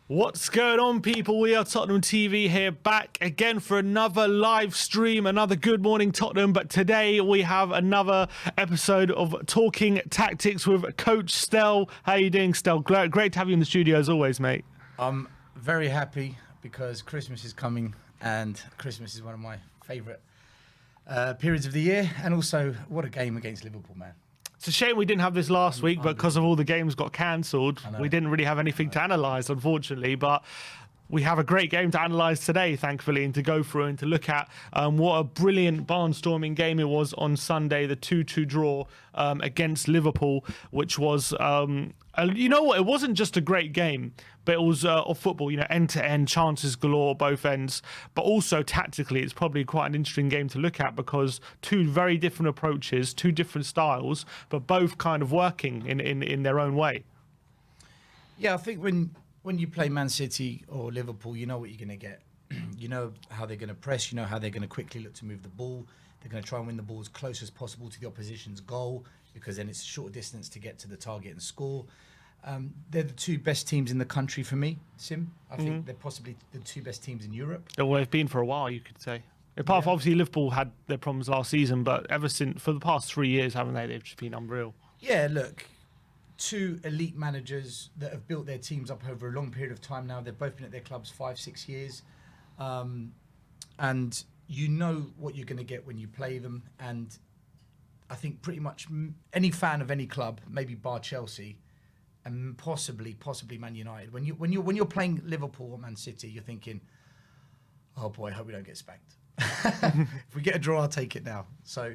What's going on, people? We are Tottenham TV here, back again for another live stream, another Good Morning Tottenham. But today we have another episode of Talking Tactics with Coach Stell. How are you doing, Stell? Great to have you in the studio as always, mate. I'm very happy because Christmas is coming, and Christmas is one of my favourite periods of the year. And also, what a game against Liverpool, man. It's a shame we didn't have this last week, but because of all the games got cancelled, we didn't really have anything to analyse, unfortunately. But we have a great game to analyse today, thankfully, and to go through and to look at what a brilliant barnstorming game it was on Sunday, the 2-2 draw against Liverpool, which was, you know what, it wasn't just a great game, but it was of football, you know, end-to-end, chances galore, both ends. But also tactically, it's probably quite an interesting game to look at because two very different approaches, two different styles, but both kind of working in their own way. Yeah, I think when you play Man City or Liverpool, you know what you're going to get. You know how they're going to press. You know how they're going to quickly look to move the ball. They're going to try and win the ball as close as possible to the opposition's goal because then it's a short distance to get to the target and score. They're the two best teams in the country for me, Sim. I think they're possibly the two best teams in Europe. Well, they've been for a while, you could say. Apart from obviously Liverpool had their problems last season, but ever since, for the past 3 years, haven't they? They've just been unreal. Yeah, look. Two elite managers that have built their teams up over a long period of time now. They've both been at their clubs 5-6 years. And you know what you're going to get when you play them. And I think pretty much any fan of any club, maybe bar Chelsea, and possibly Man United, when you're playing Liverpool or Man City, you're thinking, oh boy, I hope we don't get spanked. If we get a draw, I'll take it now. So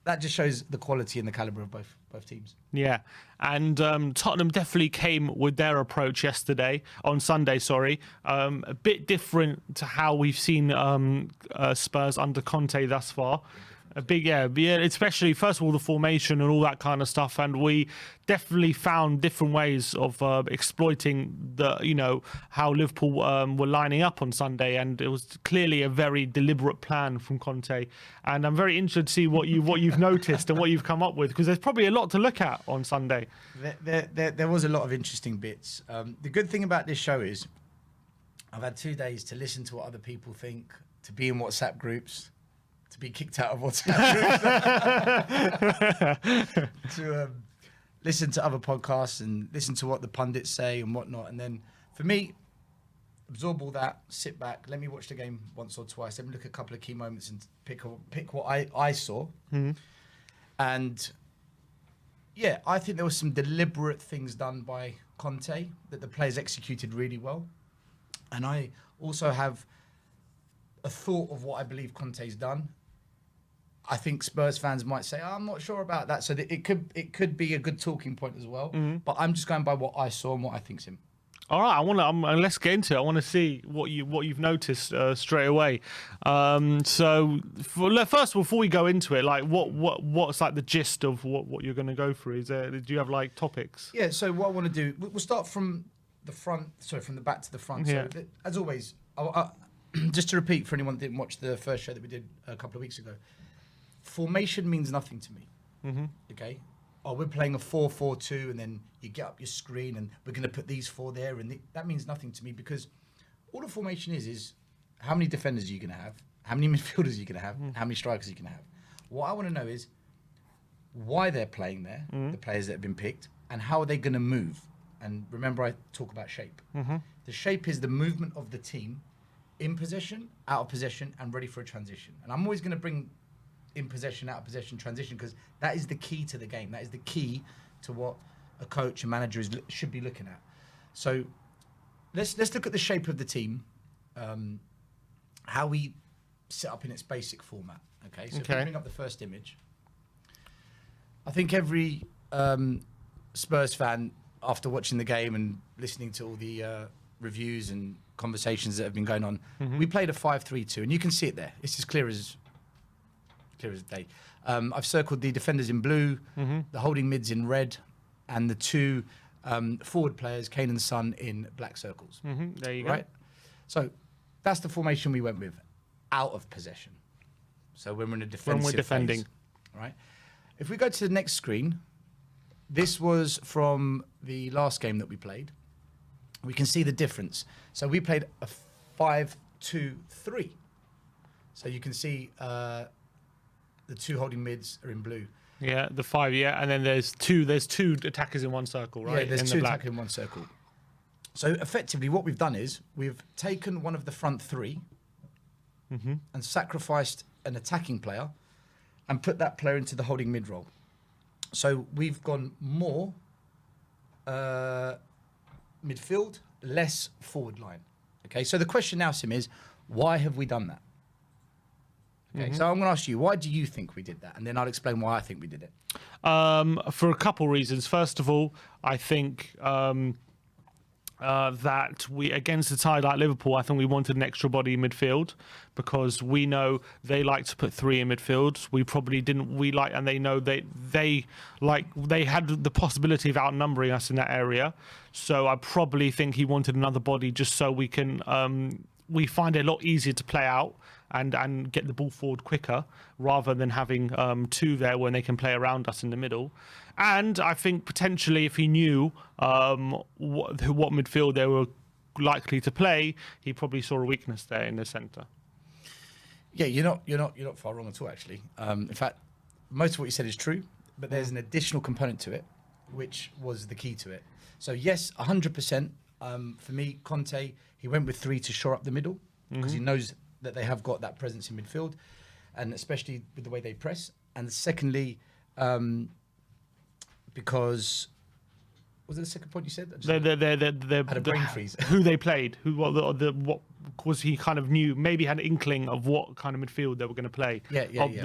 that just shows the quality and the calibre of both teams. Yeah, and Tottenham definitely came with their approach on Sunday, a bit different to how we've seen Spurs under Conte thus far. A big, yeah, especially first of all the formation and all that kind of stuff, and we definitely found different ways of exploiting how Liverpool were lining up on Sunday, and it was clearly a very deliberate plan from Conte. And I'm very interested to see what you've noticed and what you've come up with, because there's probably a lot to look at on Sunday. There was a lot of interesting bits. The good thing about this show is I've had 2 days to listen to what other people think, to be in WhatsApp groups, to be kicked out of WhatsApp groups, to listen to other podcasts and listen to what the pundits say and whatnot. And then for me, absorb all that, sit back, let me watch the game once or twice, let me look at a couple of key moments and pick what I saw. And yeah, I think there was some deliberate things done by Conte that the players executed really well. And I also have a thought of what I believe Conte's done. I think Spurs fans might say, I'm not sure about that. So that it could be a good talking point as well. But I'm just going by what I saw and what I think's him. All right, let's get into it. I want to see what you've noticed straight away. So first of all, before we go into it, like what's like the gist of what you're going to go through? Do you have like topics? Yeah. So what I want to do, we'll start from the front. Sorry, from the back to the front. Yeah. So as always, just to repeat for anyone that didn't watch the first show that we did a couple of weeks ago. Formation means nothing to me. Okay? Oh, we're playing a 4-4-2 and then you get up your screen and we're going to put these four there. And that means nothing to me because all a formation is how many defenders are you going to have? How many midfielders are you going to have? How many strikers are you going to have? What I want to know is why they're playing there, the players that have been picked, and how are they going to move? And remember, I talk about shape. The shape is the movement of the team in possession, out of possession, and ready for a transition. And I'm always going to bring in possession, out of possession, transition, because that is the key to the game. That is the key to what a coach and manager should be looking at. So let's look at the shape of the team, how we set up in its basic format. Okay, so if we bring up the first image, I think every Spurs fan, after watching the game and listening to all the reviews and conversations that have been going on, we played a 5-3-2, and you can see it there. It's as clear as day. I've circled the defenders in blue, the holding mids in red, and the two forward players, Kane and Son, in black circles. There you go. Right? So that's the formation we went with, out of possession. So when we're in a defensive phase, right? If we go to the next screen, this was from the last game that we played. we can see the difference. So we played a 5-2-3. So you can see the two holding mids are in blue. Yeah, the 5, yeah, and then there's two attackers in one circle, right? Yeah, there's in two the black. attackers in one circle. So effectively what we've done is we've taken one of the front three and sacrificed an attacking player and put that player into the holding mid role. So we've gone more midfield, less forward line. Okay, so the question now, Sim, is why have we done that? Okay, so I'm going to ask you, why do you think we did that? And then I'll explain why I think we did it. For a couple reasons. First of all, I think that we, against a tie like Liverpool, I think we wanted an extra body in midfield because we know they like to put 3 in midfield. We probably didn't. And they know they had the possibility of outnumbering us in that area. So I probably think he wanted another body just so we can. We find it a lot easier to play out and get the ball forward quicker rather than having 2 there when they can play around us in the middle. And I think potentially if he knew what midfield they were likely to play, he probably saw a weakness there in the centre. Yeah, you're not far wrong at all, actually. In fact, most of what you said is true, but there's an additional component to it, which was the key to it. So yes, 100%. For me, Conte, he went with 3 to shore up the middle because he knows that they have got that presence in midfield, and especially with the way they press. And secondly, because was it the second point you said? They had a brain freeze. Who they played, what because he kind of knew, maybe had an inkling of what kind of midfield they were going to play.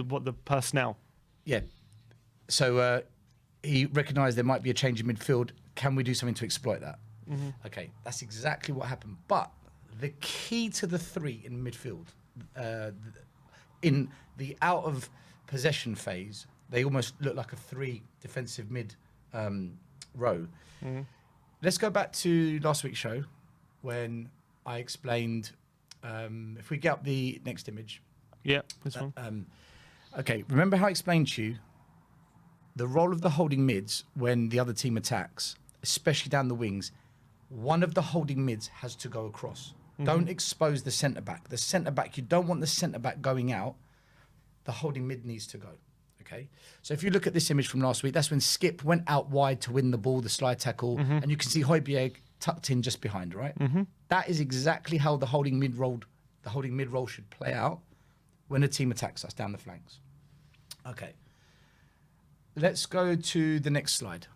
What the personnel. Yeah. So he recognised there might be a change in midfield. Can we do something to exploit that? Okay, that's exactly what happened. But the key to the 3 in midfield, in the out of possession phase, they almost look like a 3 defensive mid row. Let's go back to last week's show when I explained. If we get up the next image. Yeah, this one. Okay, remember how I explained to you the role of the holding mids when the other team attacks, especially down the wings. One of the holding mids has to go across. Don't expose the centre back. The centre back, you don't want the centre back going out. The holding mid needs to go. Okay. So if you look at this image from last week, that's when Skip went out wide to win the ball, the slide tackle, and you can see Højbjerg tucked in just behind, right? That is exactly how the holding mid role should play out when a team attacks us down the flanks. Okay. Let's go to the next slide.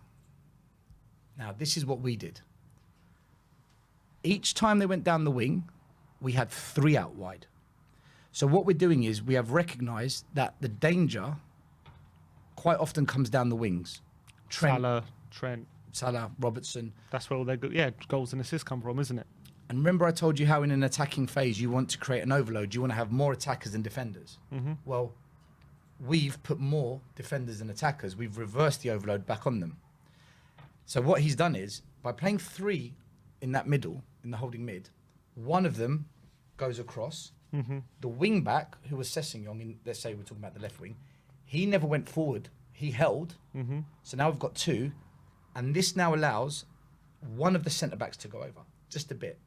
Now, this is what we did. Each time they went down the wing, we had 3 out wide. So what we're doing is we have recognised that the danger quite often comes down the wings. Salah, Robertson. That's where all their goals and assists come from, isn't it? And remember I told you how in an attacking phase you want to create an overload. You want to have more attackers than defenders. Well, we've put more defenders than attackers. We've reversed the overload back on them. So what he's done is, by playing 3 in that middle, in the holding mid, one of them goes across. The wing back, who was Sessegnon, let's say we're talking about the left wing, he never went forward. He held. So now we've got 2. And this now allows one of the centre-backs to go over, just a bit.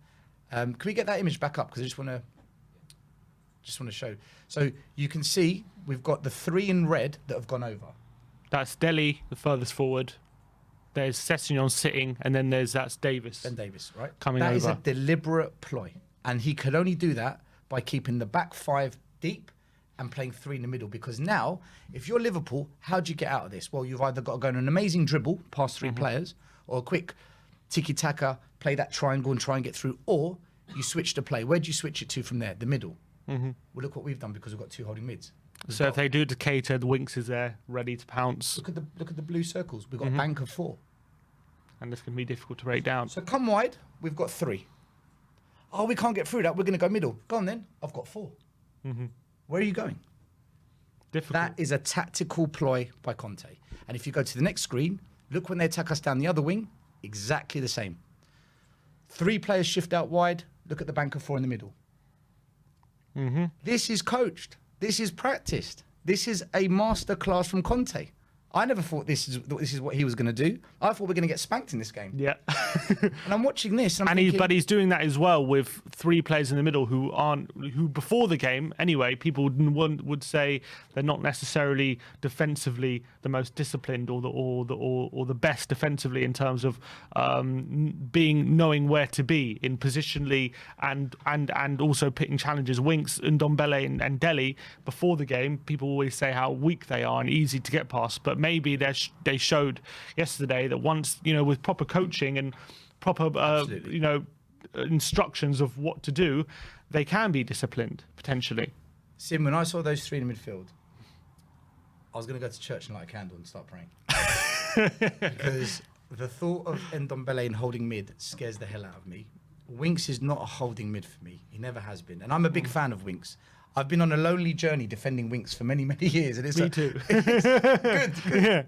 Can we get that image back up? Because I just want to show. So you can see we've got the 3 in red that have gone over. That's Dele, the furthest forward. There's Sessegnon sitting, and then that's Davis. Ben Davis, right? Coming over. That is a deliberate ploy. And he could only do that by keeping the back 5 deep and playing 3 in the middle. Because now, if you're Liverpool, how do you get out of this? Well, you've either got to go on an amazing dribble past 3 players, or a quick tiki-taka, play that triangle and try and get through, or you switch to play. Where do you switch it to from there? The middle. Well, look what we've done because we've got 2 holding mids. So if they do Decatur, the Winks is there, ready to pounce. Look at the blue circles. We've got a bank of 4. And this can be difficult to break down. So come wide, we've got 3. Oh, we can't get through that. We're going to go middle. Go on then. I've got 4. Where are you going? Difficult. That is a tactical ploy by Conte. And if you go to the next screen, look when they attack us down the other wing, exactly the same. 3 players shift out wide. Look at the bank of 4 in the middle. This is coached. This is practiced. This is a masterclass from Conte. I never thought this is what he was going to do. I thought we are going to get spanked in this game. Yeah. And I'm watching this, and I'm thinking, but he's doing that as well with 3 players in the middle who before the game anyway, people would say they're not necessarily defensively the most disciplined or the best defensively in terms of knowing where to be in positionally and also picking challenges. Winks, Ndombele and Dele before the game, people always say how weak they are and easy to get past, but maybe they showed yesterday that once, with proper coaching and proper instructions of what to do, they can be disciplined potentially. Sim, when I saw those 3 in the midfield, I was going to go to church and light a candle and start praying. Because the thought of Ndombele in holding mid scares the hell out of me. Winks is not a holding mid for me. He never has been. And I'm a big fan of Winks. I've been on a lonely journey defending Winks for many, many years. And it's me too. It's good. Yeah.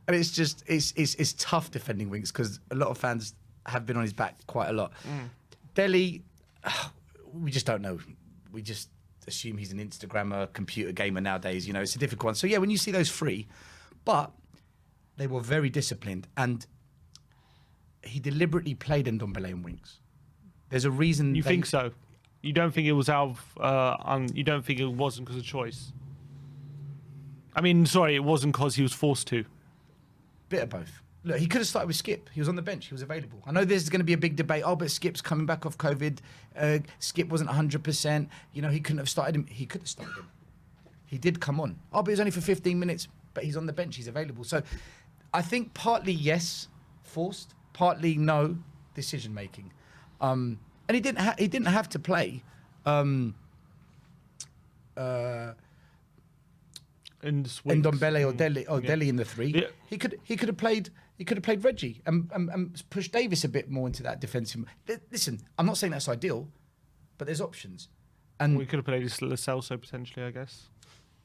And it's just, it's tough defending Winks because a lot of fans have been on his back quite a lot. Dele, we just don't know. We just assume he's an Instagrammer, computer gamer nowadays. It's a difficult one. So yeah, when you see those 3, but they were very disciplined, and he deliberately played Ndombele and Winks. There's a reason. You think so? You don't think it was out of, you don't think it wasn't because of choice? I mean, sorry, it wasn't because he was forced to. Bit of both. Look, he could have started with Skip. He was on the bench. He was available. I know there's going to be a big debate. Oh, but Skip's coming back off COVID. Skip wasn't 100%. He couldn't have started him. He could have started him. He did come on. Oh, but it was only for 15 minutes. But he's on the bench. He's available. So I think partly yes, forced. Partly no, decision making. And he didn't have to play. Ndombele or Dele in the 3. Yeah. He could have played Reggie and pushed Davis a bit more into that defensive. Listen, I'm not saying that's ideal, but there's options. And we could have played Lo Celso potentially, I guess.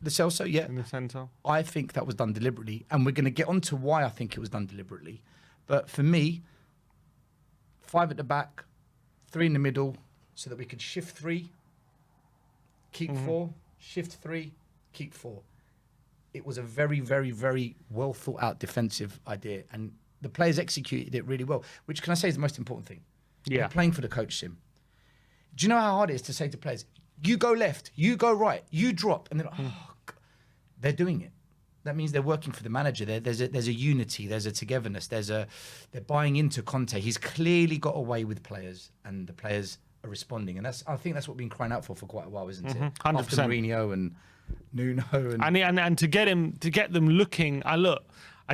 Lo Celso, yeah, in the centre. I think that was done deliberately, and we're going to get on to why I think it was done deliberately. But for me, 5 at the back, 3 in the middle, so that we could shift 3, keep 4, shift 3, keep 4. It was a very, very, very well thought out defensive idea, and the players executed it really well, which can I say is the most important thing. Yeah. You're playing for the coach, Sim. Do you know how hard it is to say to players, you go left, you go right, you drop, and they're like, they're doing it. That means they're working for the manager. There's a unity, there's a togetherness, they're buying into Conte. He's clearly got away with players, and the players are responding, and I think that's what we've been crying out for quite a while, isn't it? 100%. After Mourinho and Nuno and to get them looking. I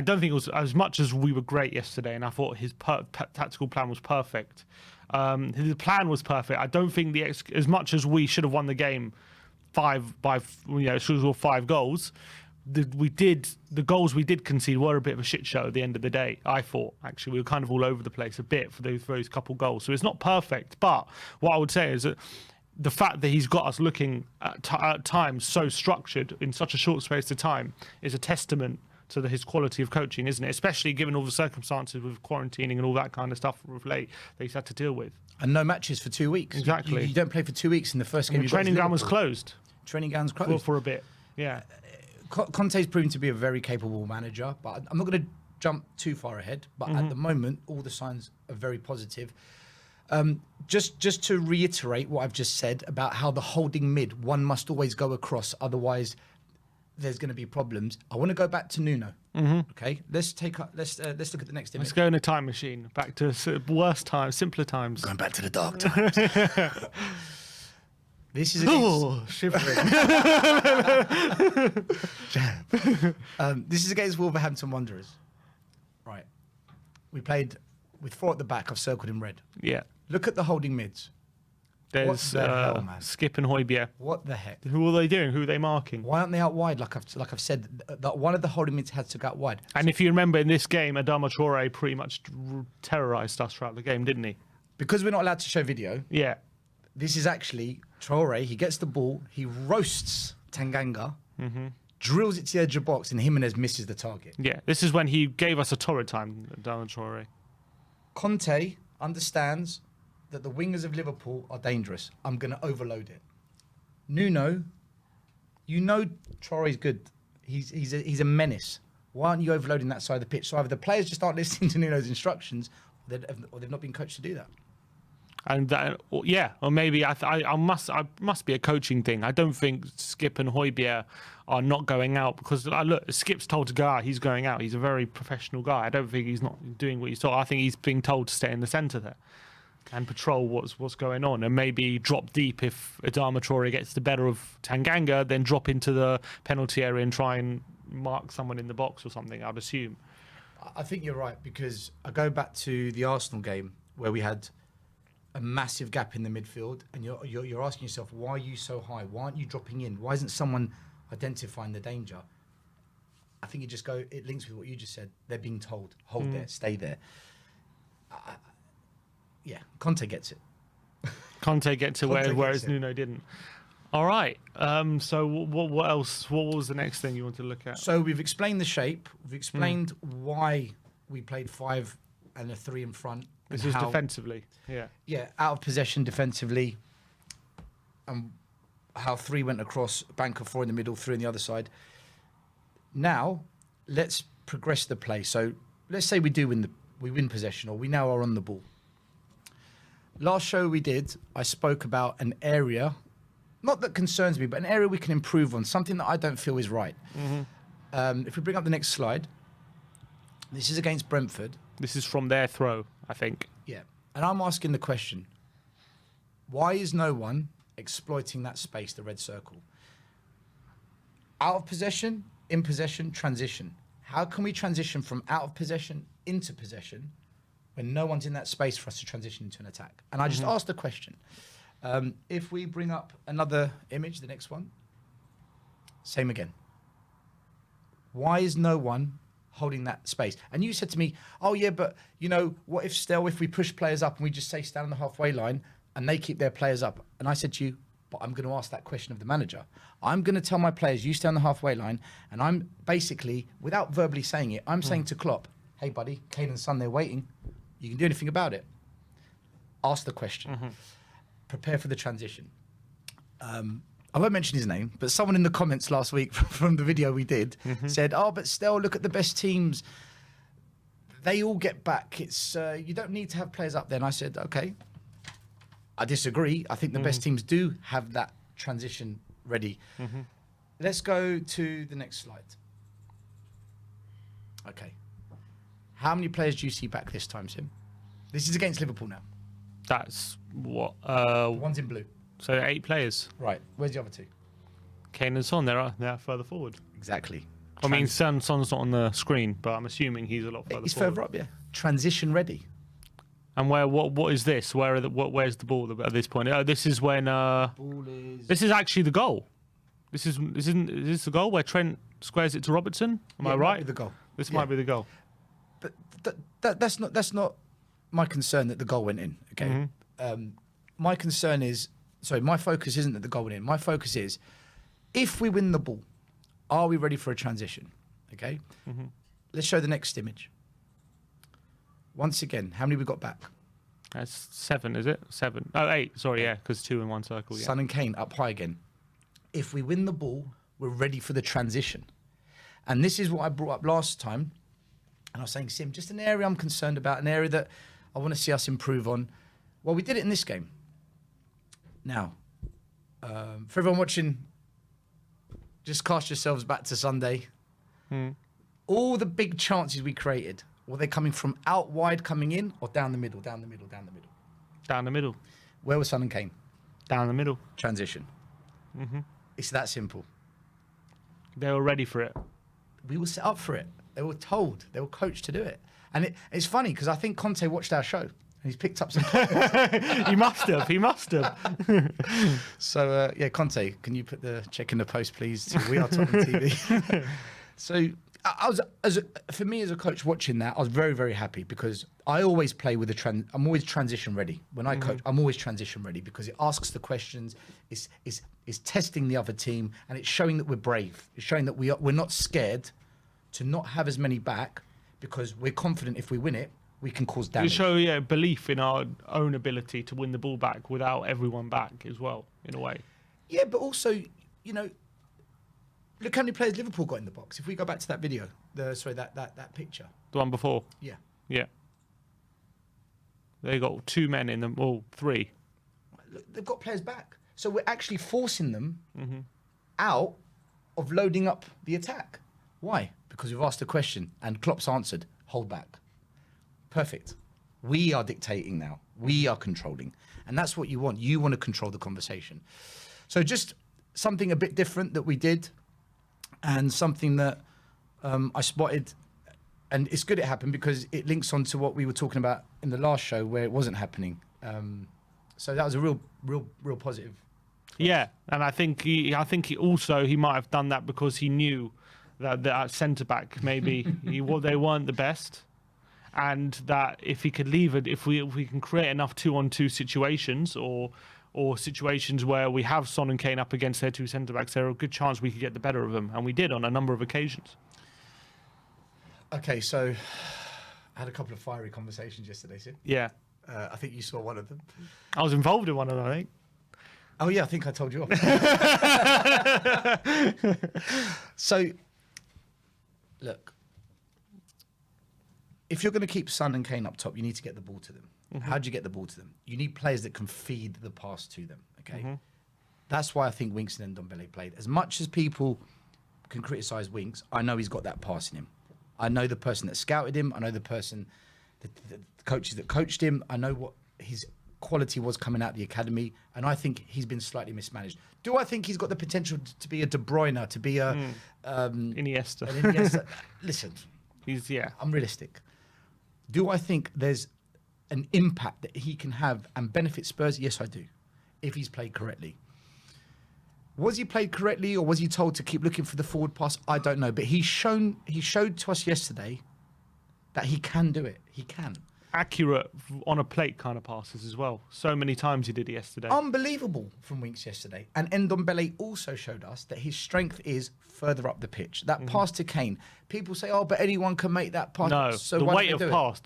don't think it was as much as we were great yesterday, and I thought his tactical plan was perfect. His plan was perfect. I don't think as much as we should have won the game 5 goals. The goals we did concede were a bit of a shit show at the end of the day. I thought actually we were kind of all over the place a bit for those couple goals. So it's not perfect, but what I would say is that the fact that he's got us looking at times so structured in such a short space of time is a testament to his quality of coaching, isn't it? Especially given all the circumstances with quarantining and all that kind of stuff with late that he's had to deal with. And no matches for 2 weeks. Exactly. You don't play for 2 weeks in the first game. The training ground was closed. Training ground's closed. For a bit, yeah. Conte's proven to be a very capable manager, but I'm not going to jump too far ahead. But at the moment, all the signs are very positive. Just to reiterate what I've just said about how the holding mid, one must always go across, otherwise there's going to be problems. I want to go back to Nuno. Okay, let's look at the next image. Let's go in a time machine back to worse times, simpler times. Going back to the dark times. This is shivering. This is against Wolverhampton Wanderers. Right. We played with 4 at the back. I've circled in red. Yeah. Look at the holding mids. There's hell, man? Skip and Højbjerg. What the heck? Who are they doing? Who are they marking? Why aren't they out wide? Like I've said, that one of the holding mids had to go out wide. And if you remember in this game, Adama Traore pretty much terrorised us throughout the game, didn't he? Because we're not allowed to show video. Yeah. This is actually Traore. He gets the ball. He roasts Tanganga. Drills it to the edge of the box, and Jimenez misses the target. Yeah. This is when he gave us a torrid time, Adama Traore. Conte understands that the wingers of Liverpool are dangerous. I'm going to overload it. Nuno, you know Traore's good. He's a menace. Why aren't you overloading that side of the pitch? So either the players just aren't listening to Nuno's instructions, or they've not been coached to do that. And or maybe I must be a coaching thing. I don't think Skip and Højbjerg are not going out because look, Skip's told to go out. He's going out. He's a very professional guy. I don't think he's not doing what he's told. I think he's being told to stay in the centre there and patrol what's going on, and maybe drop deep if Adama Traore gets the better of Tanganga, then drop into the penalty area and try and mark someone in the box or something. I'd assume. I think you're right, because I go back to the Arsenal game where we had a massive gap in the midfield, and you're asking yourself, why are you so high? Why aren't you dropping in? Why isn't someone identifying the danger? I think it links with what you just said. They're being told, hold there, stay there. Yeah, Conte gets it. Conte gets it, whereas Nuno didn't. All right. So what else? What was the next thing you want to look at? So we've explained the shape. We've explained why we played 5 and a 3 in front. This is defensively. Yeah. Yeah, out of possession defensively. And how 3 went across, bank of 4 in the middle, 3 on the other side. Now, let's progress the play. So let's say we win possession, or we now are on the ball. Last show we did, I spoke about an area, not that concerns me, but an area we can improve on, something that I don't feel is right. If we bring up the next slide, this is against Brentford. This is from their throw, I think. Yeah. And I'm asking the question, why is no one exploiting that space, the red circle? Out of possession, in possession, transition. How can we transition from out of possession into possession when no one's in that space for us to transition into an attack? And I just asked the question. If we bring up another image, the next one, same again. Why is no one holding that space? And you said to me, oh yeah, but what if we push players up and we just say stand on the halfway line and they keep their players up? And I said to you, but I'm going to ask that question of the manager. I'm going to tell my players, you stay on the halfway line, and I'm basically, without verbally saying it, I'm saying to Klopp, hey buddy, Kane and Son, they're waiting. You can do anything about it. Ask the question. Prepare for the transition. I won't mention his name, but someone in the comments last week from the video we did said, oh, but still, look at the best teams. They all get back. It's you don't need to have players up there. And I said, okay, I disagree. I think the best teams do have that transition ready. Let's go to the next slide. Okay. How many players do you see back this time, Sim? This is against Liverpool now. That's what? One's in blue. So 8 players. Right. Where's the other 2? Kane and Son, they're further forward. Exactly. I mean, Son's not on the screen, but I'm assuming he's a lot further He's forward. further up, yeah. Transition ready. And what is this? Where's the ball at this point? This is when Ball is... this is actually the goal. Is this the goal where Trent squares it to Robertson? Am I right? Might be the goal. This might be the goal. But that's not my concern that the goal went in. Okay. My concern is, my focus isn't that the goal went in. My focus is, if we win the ball, are we ready for a transition? Okay. Let's show the next image. Once again, how many we got back? That's 7, is it? 7. Oh, 8. Sorry, yeah, because 2 in one circle. Yeah. Son and Kane up high again. If we win the ball, we're ready for the transition. And this is what I brought up last time. And I was saying, Sim, just an area I'm concerned about, an area that I want to see us improve on. Well, we did it in this game. Now, for everyone watching, just cast yourselves back to Sunday. All the big chances we created, were they coming from out wide coming in, or down the middle, down the middle, down the middle? Down the middle. Where was Son and Kane? Down the middle. Transition. It's that simple. They were ready for it. We were set up for it. They were told, they were coached to do it. And it's funny because I think Conte watched our show and he's picked up some He must have. So, Conte, can you put the check in the post, please, to WeAreTottenham TV? So, for me as a coach watching that, I was very, very happy because I always play with I'm always transition ready. When I coach, I'm always transition ready because it asks the questions, it's testing the other team, and it's showing that we're brave. It's showing that we're not scared to not have as many back because we're confident if we win it, we can cause damage. You show belief in our own ability to win the ball back without everyone back as well, in a way. Yeah, but also, Look how many players Liverpool got in the box. If we go back to that video, that picture. The one before. Yeah. Yeah. They got 2 men in them, well, 3. Look, they've got players back. So we're actually forcing them out of loading up the attack. Why? Because we've asked a question and Klopp's answered, hold back. Perfect. We are dictating now. We are controlling. And that's what you want. You want to control the conversation. So just something a bit different that we did and something that I spotted. And it's good it happened because it links on to what we were talking about in the last show where it wasn't happening. So that was a real positive. Yeah, and I think he might have done that because he knew that at centre back maybe they weren't the best, and that if he could leave it, if we can create enough 2-on-2 situations or situations where we have Son and Kane up against their 2 centre backs, there are a good chance we could get the better of them, and we did on a number of occasions. Okay, so I had a couple of fiery conversations yesterday, Sid. Yeah. I think you saw one of them. I was involved in one of them, I think. Oh, yeah, I think I told you off. So, look, if you're going to keep Son and Kane up top, you need to get the ball to them. How do you get the ball to them? You need players that can feed the pass to them, okay? That's why I think Winks and Ndombele played. As much as people can criticise Winks, I know he's got that pass in him. I know the person that scouted him. I know the person, the coaches that coached him. I know what his quality was coming out of the academy, and I think he's been slightly mismanaged. Do I think he's got the potential to be a De Bruyne, to be a Iniesta? An Iniesta? Listen, I'm realistic. Do I think there's an impact that he can have and benefit Spurs? Yes, I do, if he's played correctly. Was he played correctly, or was he told to keep looking for the forward pass? I don't know, but he showed to us yesterday that he can do it. He can. Accurate on a plate kind of passes as well. So many times he did it yesterday. Unbelievable from Winks yesterday. And Ndombele also showed us that his strength is further up the pitch. That pass to Kane. People say, oh, but anyone can make that pass. No, so the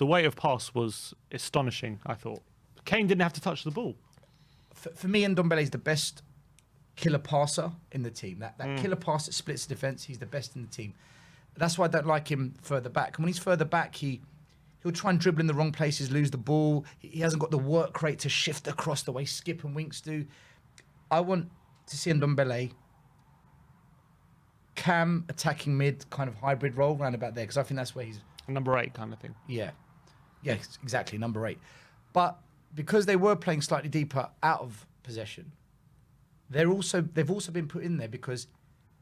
weight of pass was astonishing, I thought. Kane didn't have to touch the ball. For me, Ndombele is the best killer passer in the team. That killer pass that splits the defence, he's the best in the team. That's why I don't like him further back. And when he's further back, he'll try and dribble in the wrong places, lose the ball. He hasn't got the work rate to shift across the way Skip and Winks do. I want to see Ndombele Cam attacking mid kind of hybrid role round about there, because I think that's where he's... Number 8 kind of thing. Yeah. Yeah, exactly, number 8. But because they were playing slightly deeper out of possession, they've also been put in there because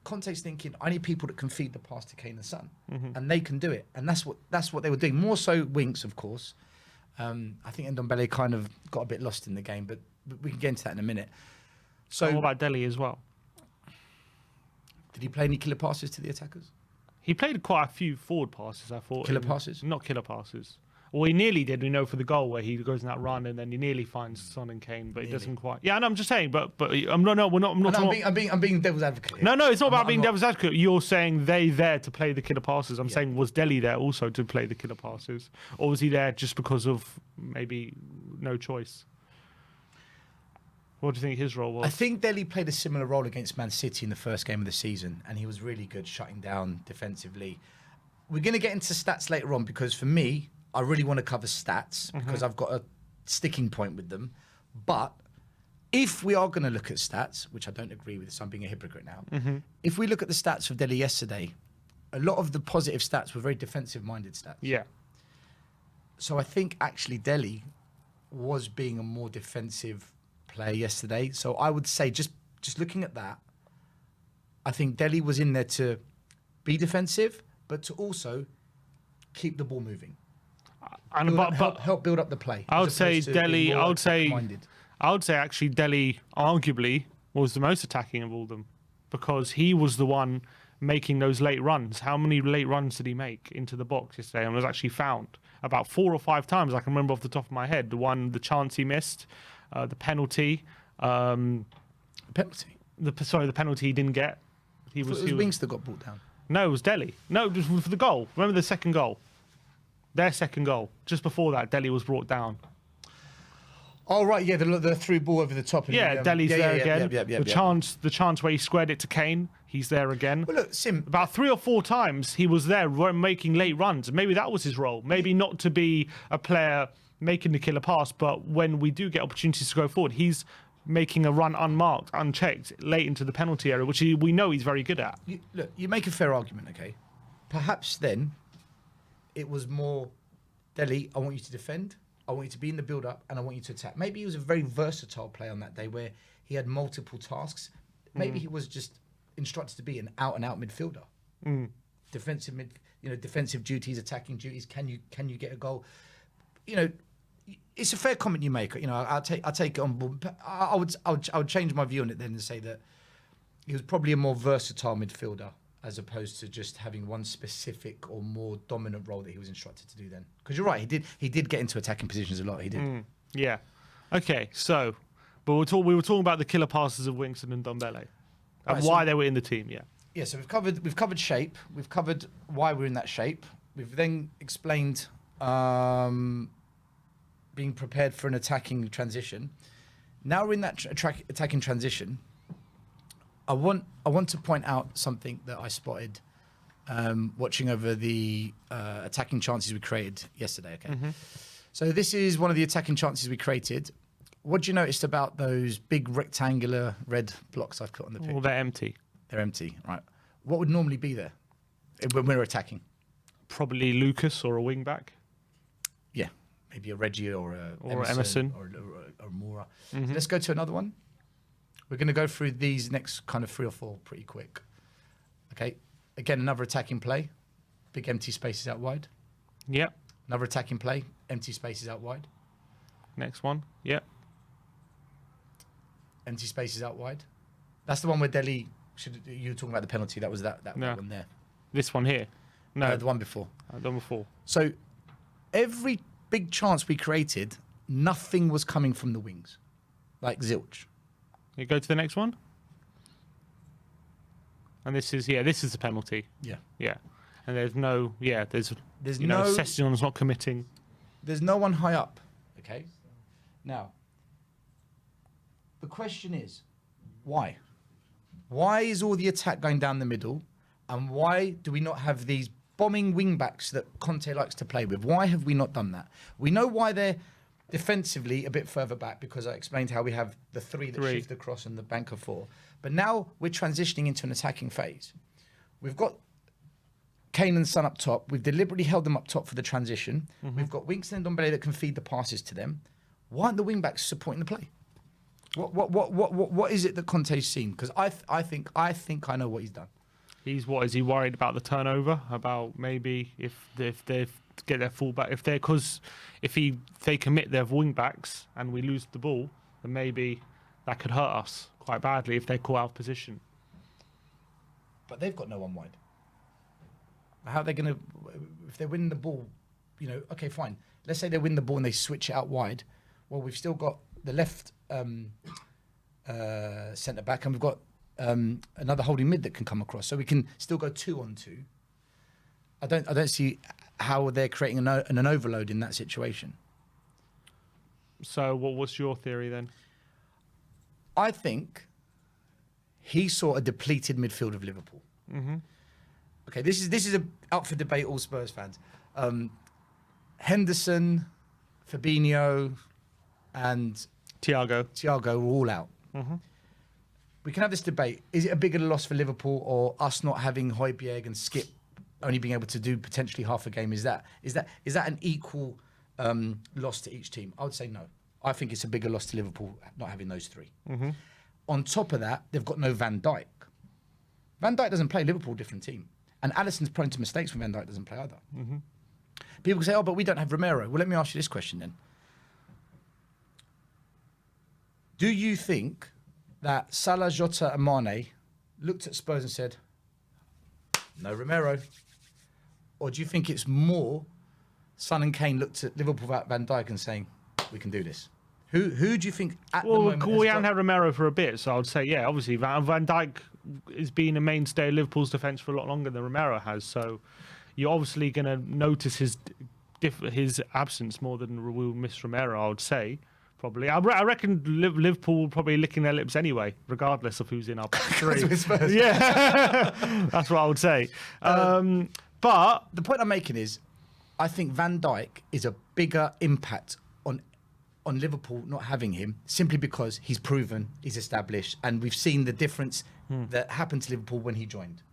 Conte's thinking, I need people that can feed the pass to Kane and Son, and they can do it, and that's what they were doing. More so Winks, of course. I think Ndombele kind of got a bit lost in the game, but we can get into that in a minute. So, what about Dele as well? Did he play any killer passes to the attackers? He played quite a few forward passes, I thought. Killer passes? Not killer passes. Well, he nearly did, we know, for the goal where he goes in that run and then he nearly finds Son and Kane, but he doesn't quite. Yeah, no, I'm just saying, but I'm not. I'm being devil's advocate here. No, it's not about being devil's advocate. You're saying they there to play the killer passes. I'm saying, was Dele there also to play the killer passes, or was he there just because of maybe no choice? What do you think his role was? I think Dele played a similar role against Man City in the first game of the season, and he was really good shutting down defensively. We're going to get into stats later on because for me, I really want to cover stats because I've got a sticking point with them. But if we are going to look at stats, which I don't agree with, so I'm being a hypocrite now. If we look at the stats of Dele yesterday, a lot of the positive stats were very defensive-minded stats. Yeah. So I think actually Dele was being a more defensive player yesterday. So I would say just looking at that, I think Dele was in there to be defensive, but to also keep the ball moving. Help build up the play. I would say Dele. I would say actually Dele arguably was the most attacking of all them because he was the one making those late runs. How many late runs did he make into the box yesterday? And was actually found about 4 or 5 times. I can remember off the top of my head. The chance he missed, the penalty. Penalty. The penalty he didn't get. It was Winks that got brought down. No, it was Dele. No, it was for the goal. Remember the second goal? Their second goal. Just before that, Dele was brought down. Oh right, yeah, the through ball over the top. And Yeah, Dele's there again. The chance. chance where he squared it to Kane, he's there again. Well, look, Sim. About 3 or 4 times he was there making late runs. Maybe that was his role. Maybe not to be a player making the killer pass, but when we do get opportunities to go forward, he's making a run unmarked, unchecked, late into the penalty area, which we know he's very good at. Look, you make a fair argument, okay? Perhaps then it was more, Dele, I want you to defend, I want you to be in the build-up, and I want you to attack. Maybe he was a very versatile player on that day where he had multiple tasks. Maybe he was just instructed to be an out-and-out midfielder. Defensive duties, attacking duties. Can you get a goal? It's a fair comment you make. I'll take it on board. But I would change my view on it then and say that he was probably a more versatile midfielder as opposed to just having one specific or more dominant role that he was instructed to do then. Because you're right, he did get into attacking positions a lot. He did. Yeah. Okay. So, but we were talking about the killer passes of Winston and Ndombele and why they were in the team. Yeah. Yeah. So we've covered shape. We've covered why we're in that shape. We've then explained being prepared for an attacking transition. Now we're in that attacking transition. I want to point out something that I spotted watching over the attacking chances we created yesterday. Okay, so this is one of the attacking chances we created. What do you notice about those big rectangular red blocks I've put on the pitch? Well, they're empty. They're empty, right? What would normally be there when we're attacking? Probably Lucas or a wing back. Yeah, maybe a Reggie or a Emerson or Moura. Let's go to another one. We're going to go through these next kind of 3 or 4 pretty quick. Okay. Again, another attacking play. Big empty spaces out wide. Yep. Another attacking play. Empty spaces out wide. Next one. Yep. Empty spaces out wide. That's the one where Dele. You were talking about the penalty. That was that one there. This one here. No, the one before. The one before. So every big chance we created, nothing was coming from the wings, like zilch. You go to the next one. And this is the penalty. Yeah. Yeah. And there's no no Session's not committing. There's no one high up. Okay. Now the question is, why? Why is all the attack going down the middle? And why do we not have these bombing wing backs that Conte likes to play with? Why have we not done that? We know why they're defensively a bit further back because I explained how we have the 3 that shift across and the bank of 4. But now we're transitioning into an attacking phase. We've got Kane and Son up top. We've deliberately held them up top for the transition. We've got Winston and Ndombele that can feed the passes to them. Why aren't the wing backs supporting the play? What is it that Conte's seen? Because I think I know what he's done. Is he worried about the turnover? About maybe if they get their fullback, if they commit their wing backs and we lose the ball, then maybe that could hurt us quite badly if they call out of position. But they've got no one wide. How are they going to, if they win the ball, okay, fine. Let's say they win the ball and they switch it out wide. Well, we've still got the left centre back and we've got another holding mid that can come across, so we can still go 2-on-2. I don't see how they're creating an overload in that situation. So what's your theory then? I think he saw a depleted midfield of Liverpool. Okay, this is up for debate. All Spurs fans, Henderson, Fabinho, and Thiago were all out. We can have this debate. Is it a bigger loss for Liverpool or us not having Højbjerg and Skip only being able to do potentially half a game? Is that an equal loss to each team? I would say no. I think it's a bigger loss to Liverpool not having those 3. On top of that, they've got no Van Dijk. Van Dijk doesn't play. Liverpool, different team. And Alisson's prone to mistakes when Van Dijk doesn't play either. People say, but we don't have Romero. Well, let me ask you this question then. Do you think that Salah, Jota and Mane looked at Spurs and said, no Romero? Or do you think it's more Son and Kane looked at Liverpool without Van Dijk and saying, we can do this? Who do you think at the moment... we haven't had Romero for a bit, so I would say, yeah, obviously Van Dijk has been a mainstay of Liverpool's defence for a lot longer than Romero has, so you're obviously going to notice his absence more than we'll miss Romero, I would say. Probably. I reckon Liverpool probably licking their lips anyway, regardless of who's in our back three. Yeah, that's what I would say. But the point I'm making is, I think Van Dijk is a bigger impact on Liverpool not having him, simply because he's proven, he's established, and we've seen the difference that happened to Liverpool when he joined.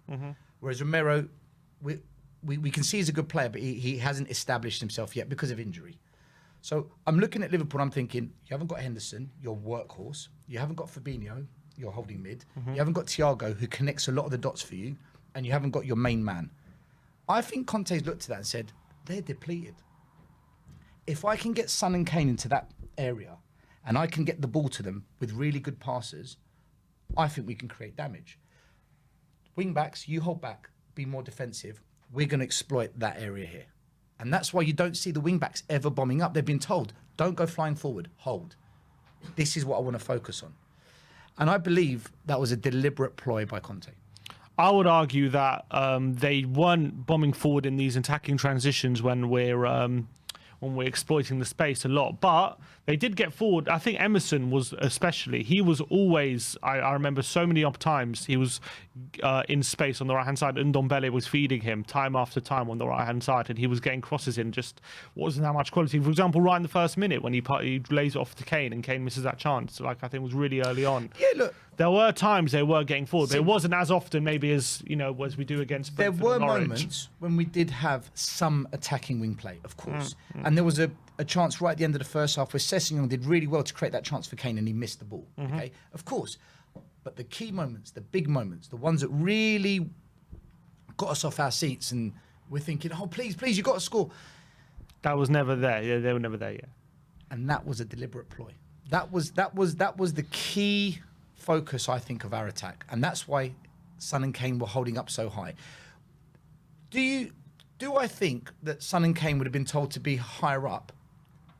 Whereas Romero, we can see he's a good player, but he hasn't established himself yet because of injury. So I'm looking at Liverpool, I'm thinking, you haven't got Henderson, your workhorse. You haven't got Fabinho, your holding mid. You haven't got Thiago, who connects a lot of the dots for you. And you haven't got your main man. I think Conte's looked at that and said, they're depleted. If I can get Son and Kane into that area, and I can get the ball to them with really good passes, I think we can create damage. Wing backs, you hold back, be more defensive. We're going to exploit that area here. And that's why you don't see the wing-backs ever bombing up. They've been told, don't go flying forward, hold. This is what I want to focus on. And I believe that was a deliberate ploy by Conte. I would argue that they weren't bombing forward in these attacking transitions when we're exploiting the space a lot. But they did get forward. I think Emerson was especially. He was always, I remember so many times, he was in space on the right-hand side. And Ndombele was feeding him time after time on the right-hand side. And he was getting crosses in, just wasn't that much quality. For example, right in the first minute when he lays it off to Kane and Kane misses that chance. Like, I think it was really early on. Yeah, look. There were times they were getting forward, but it wasn't as often maybe as, as we do against Brentford. There were and Norwich. moments when we did have some attacking wing play, of course. And there was a chance right at the end of the first half where Sessegnon did really well to create that chance for Kane and he missed the ball. Okay, of course. But the key moments, the big moments, the ones that really got us off our seats and we're thinking, oh, please, you've got to score. That was never there. Yeah, they were never there, yeah. And that was a deliberate ploy. That was the key focus, I think, of our attack. And that's why Son and Kane were holding up so high. Do I think that Son and Kane would have been told to be higher up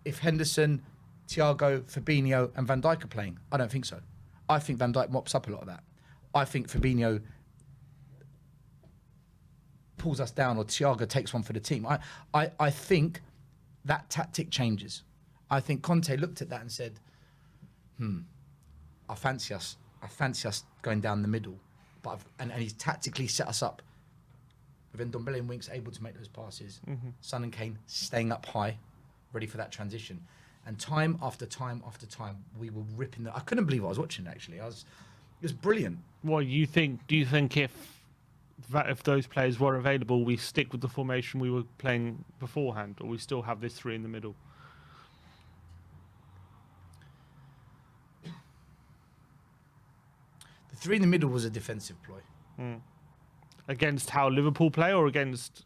if Henderson, Thiago, Fabinho and Van Dijk are playing? I don't think so. I think Van Dijk mops up a lot of that. I think Fabinho pulls us down or Thiago takes one for the team. I think that tactic changes. I think Conte looked at that and said, I fancy us going down the middle. But and he's tactically set us up with Ndombele and Winks able to make those passes. Son and Kane staying up high, ready for that transition. And time after time after time, we were ripping I couldn't believe I was watching, actually. It was brilliant. What do you think if those players were available, we stick with the formation we were playing beforehand, or we still have this three in the middle? The three in the middle was a defensive ploy. Against how Liverpool play, or against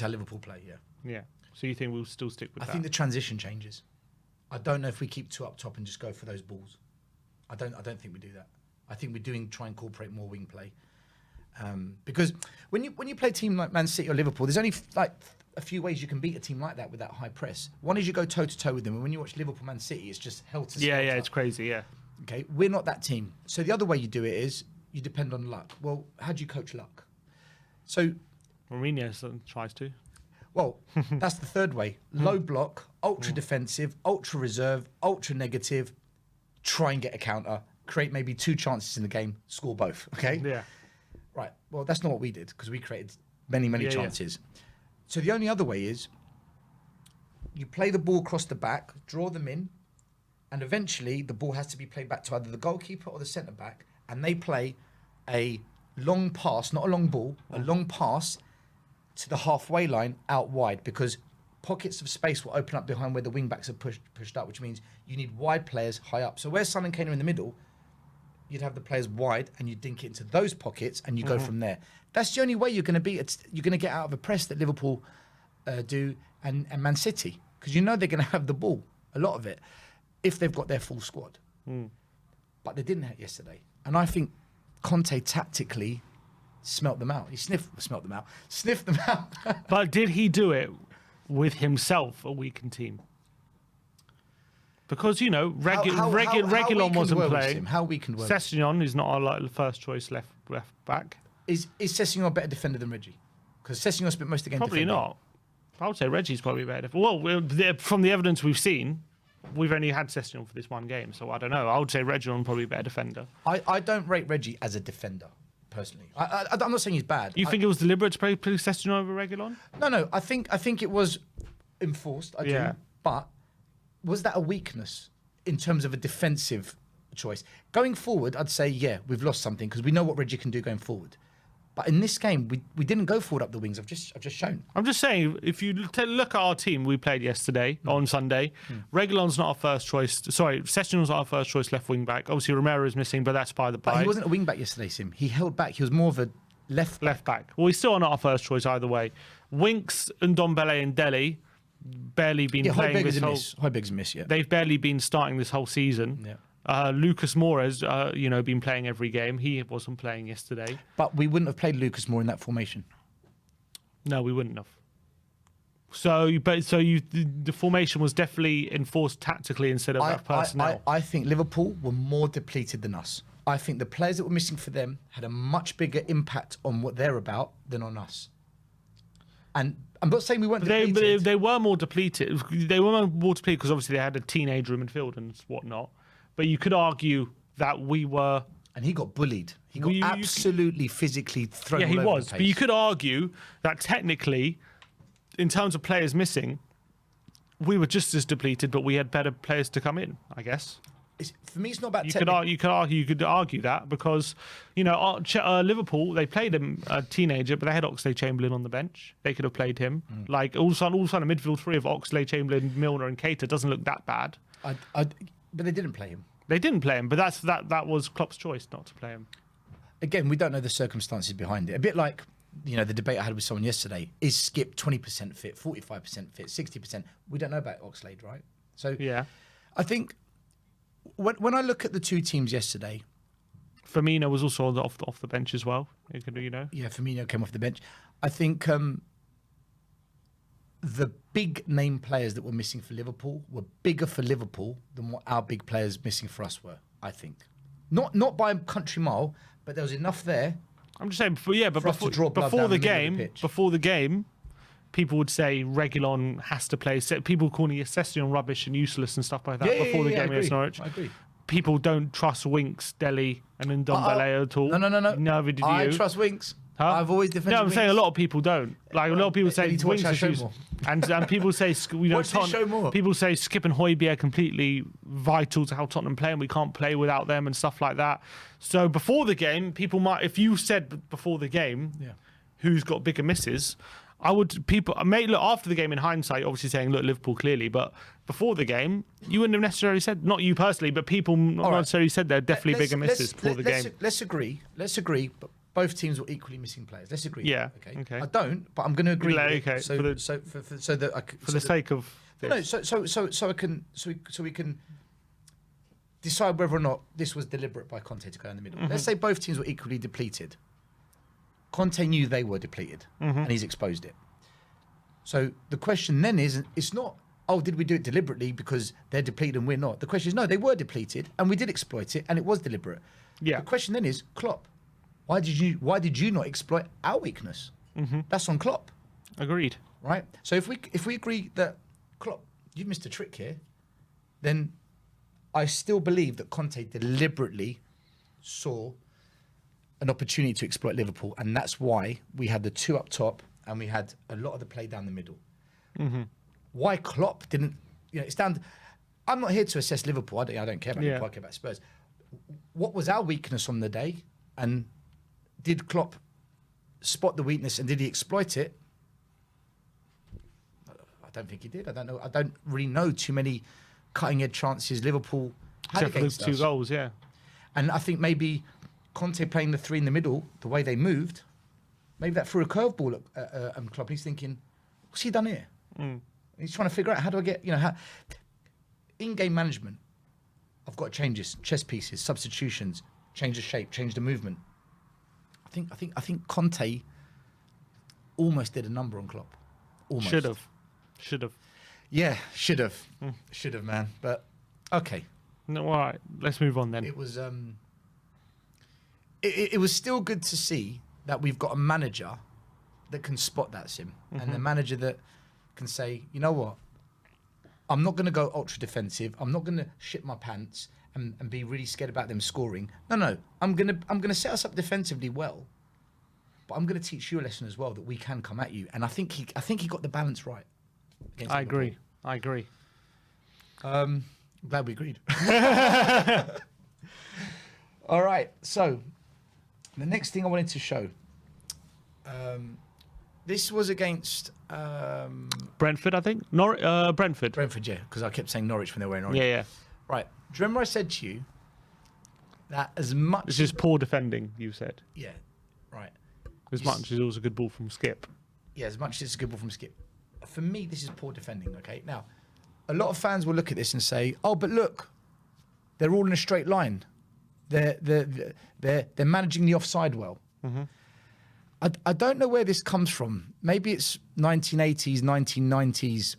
how Liverpool play, yeah. Yeah. So you think we'll still stick with that? I think the transition changes. I don't know if we keep two up top and just go for those balls. I don't think we do that. I think we're try and incorporate more wing play. Because when you play a team like Man City or Liverpool, there's only like a few ways you can beat a team like that with that high press. One is you go toe to toe with them, and when you watch Liverpool, Man City, it's just hell to yeah, it's crazy, yeah. Okay, we're not that team. So the other way you do it is you depend on luck. Well, how do you coach luck? So Mourinho tries to. Well, that's the third way. Low block, ultra defensive, ultra reserve, ultra negative. Try and get a counter. Create maybe 2 chances in the game. Score both. Okay. Yeah. Right. Well, that's not what we did because we created many chances. Yeah. So the only other way is you play the ball across the back, draw them in, and eventually the ball has to be played back to either the goalkeeper or the centre back, and they play a long pass, not a long ball, a long pass to the halfway line out wide, because pockets of space will open up behind where the wing backs are pushed up, which means you need wide players high up. So where Son and Kane are in the middle, you'd have the players wide and you dink it into those pockets and you go from there. That's the only way you're going to get out of a press that Liverpool do and Man City, because you know they're going to have the ball, a lot of it, if they've got their full squad. But they didn't yesterday. And I think Conte tactically sniffed them out. But did he do it with himself, a weakened team? Because, Reguilon wasn't playing. How weakened were Sessegnon is not our first choice left back. Is Sessegnon a better defender than Reggie? Because Sessegnon spent most of the game Probably defending. not. I would say Reggie's probably better. Well, from the evidence we've seen, we've only had Sessegnon for this one game, so I don't know. I would say Reguilon probably a better defender. I don't rate Reggie as a defender, personally. I'm not saying he's bad. You think it was deliberate to play Sessegnon over Reguilon? No. I think it was enforced. I do. But was that a weakness in terms of a defensive choice? Going forward, I'd say, yeah, we've lost something because we know what Reggie can do going forward. But in this game, we didn't go forward up the wings. I've just shown. I'm just saying, if you look at our team we played yesterday on Sunday, Reguilon's not our first choice. Sorry, Sessegnon's not our first choice left wing back. Obviously, Romero is missing, but that's by the by. But he wasn't a wing back yesterday, Sim. He held back. He was more of a left back. Well, he's still not our first choice either way. Winks and Ndombele and Dele barely been playing this whole. Højbjerg's a miss. Yeah, they've barely been starting this whole season. Yeah. Lucas Moura has, been playing every game. He wasn't playing yesterday. But we wouldn't have played Lucas Moura in that formation. No, we wouldn't have. The formation was definitely enforced tactically instead of personnel. I think Liverpool were more depleted than us. I think the players that were missing for them had a much bigger impact on what they're about than on us. And I'm not saying we weren't depleted. They were more depleted. They were more depleted because obviously they had a teenager in midfield and whatnot. But you could argue that we were... And he got bullied. He got absolutely physically thrown all over the place. Yeah, he was. But you could argue that technically, in terms of players missing, we were just as depleted, but we had better players to come in, I guess. For me, it's not about you could argue that because, Liverpool, they played a teenager, but they had Oxlade-Chamberlain on the bench. They could have played him. Like, all of a sudden, a midfield three of Oxlade-Chamberlain, Milner and Keita doesn't look that bad. But they didn't play him. They didn't play him, but that was Klopp's choice not to play him. Again, we don't know the circumstances behind it. A bit like, the debate I had with someone yesterday. Is Skip 20% fit, 45% fit, 60%? We don't know about Oxlade, right? So yeah, I think when I look at the two teams yesterday... Firmino was also off the bench as well. Yeah, Firmino came off the bench. I think... the big name players that were missing for Liverpool were bigger for Liverpool than what our big players missing for us were, I think. Not by a country mile, but there was enough there. I'm just saying, before the game, people would say Reguilon has to play. People calling Sessegnon rubbish and useless and stuff like that before the game against Norwich. I agree. People don't trust Winks, Dele and Ndombele at all. No. Neither did you. I trust Winks. Huh? I've always defended No, I'm Winks. saying a lot of people don't. Like a lot of people say Winks is useless. And people say people say Skip and Højbjerg are completely vital to how Tottenham play and we can't play without them and stuff like that. So before the game, people might, if you said before the game, who's got bigger misses, look after the game in hindsight, obviously saying look Liverpool clearly, but before the game, you wouldn't have necessarily said, not you personally, but people not necessarily said they're definitely bigger misses before the game. Let's agree. But both teams were equally missing players. Let's agree. Yeah. Okay. I don't, but I'm going to agree. Okay. So the sake of this. So we can decide whether or not this was deliberate by Conte to go in the middle. Let's say both teams were equally depleted. Conte knew they were depleted, and he's exposed it. So the question then is, it's not, did we do it deliberately because they're depleted and we're not? The question is, no, they were depleted, and we did exploit it, and it was deliberate. Yeah. The question then is, Klopp, why did you not exploit our weakness? That's on Klopp. Agreed. Right? So if we agree that, Klopp, you've missed a trick here, then I still believe that Conte deliberately saw an opportunity to exploit Liverpool, and that's why we had the two up top and we had a lot of the play down the middle. Why Klopp didn't, it's down. I'm not here to assess Liverpool. I don't care about Liverpool. I care about Spurs. What was our weakness on the day, and did Klopp spot the weakness and did he exploit it? I don't think he did. I don't know. I don't really know too many cutting edge chances Liverpool had against us. 2 goals, yeah. And I think maybe Conte playing the three in the middle, the way they moved, maybe that threw a curveball at Klopp. He's thinking, what's he done here? He's trying to figure out how do I get, in-game management. I've got changes, chess pieces, substitutions, change the shape, change the movement. I think Conte almost did a number on Klopp. Almost. Should have. Yeah, should have, man. But okay. No, all right. Let's move on then. It was it was still good to see that we've got a manager that can spot that, Sim, and the manager that can say, you know what, I'm not going to go ultra defensive. I'm not going to shit my pants and be really scared about them scoring. No. I'm gonna set us up defensively well, but I'm going to teach you a lesson as well that we can come at you. And I think he got the balance right. I agree. Glad we agreed. All right. So the next thing I wanted to show. This was against Brentford, I think. Brentford. Brentford, yeah, because I kept saying Norwich when they were in Norwich. Yeah. Right. Do you remember I said to you that as much... This is poor defending, you said. Yeah, right. As much as it was a good ball from Skip. Yeah, as much as it's a good ball from Skip. For me, this is poor defending, okay? Now, a lot of fans will look at this and say, oh, but look, they're all in a straight line. They're managing the offside well. Mm-hmm. I don't know where this comes from. Maybe it's 1980s, 1990s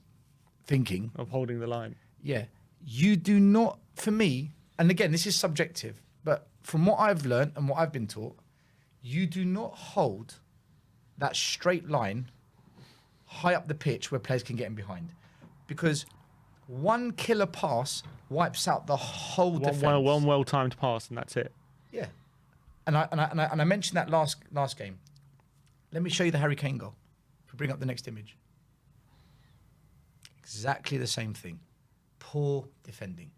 thinking. Of holding the line. Yeah. You do not, for me, and again, this is subjective, but from what I've learned and what I've been taught, you do not hold that straight line high up the pitch where players can get in behind. Because one killer pass wipes out the whole defence. One well-timed pass, and that's it. Yeah. And I mentioned that last game. Let me show you the Harry Kane goal. If we bring up the next image. Exactly the same thing. Poor defending.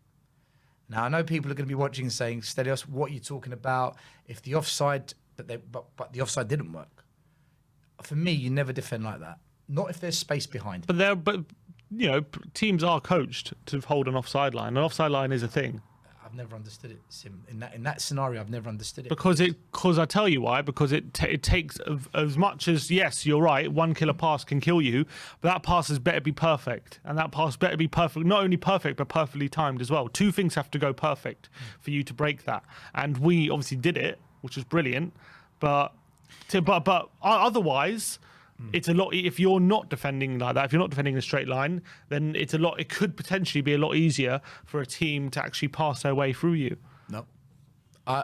Now, I know people are going to be watching and saying, Stelios, what are you talking about? If the offside, but the offside didn't work. For me, you never defend like that. Not if there's space behind. But you know, teams are coached to hold an offside line. An offside line is a thing. I've never understood it, Sim. In that scenario, I've never understood it. Because I tell you why. Because it takes as much as, yes, you're right, one killer pass can kill you, but that pass has better be perfect, and that pass better be perfect, not only perfect but perfectly timed as well. Two things have to go perfect for you to break that, and we obviously did it, which was brilliant. But otherwise. It's a lot. If you're not defending like that, if you're not defending a straight line, then it's a lot. It could potentially be a lot easier for a team to actually pass their way through you. No,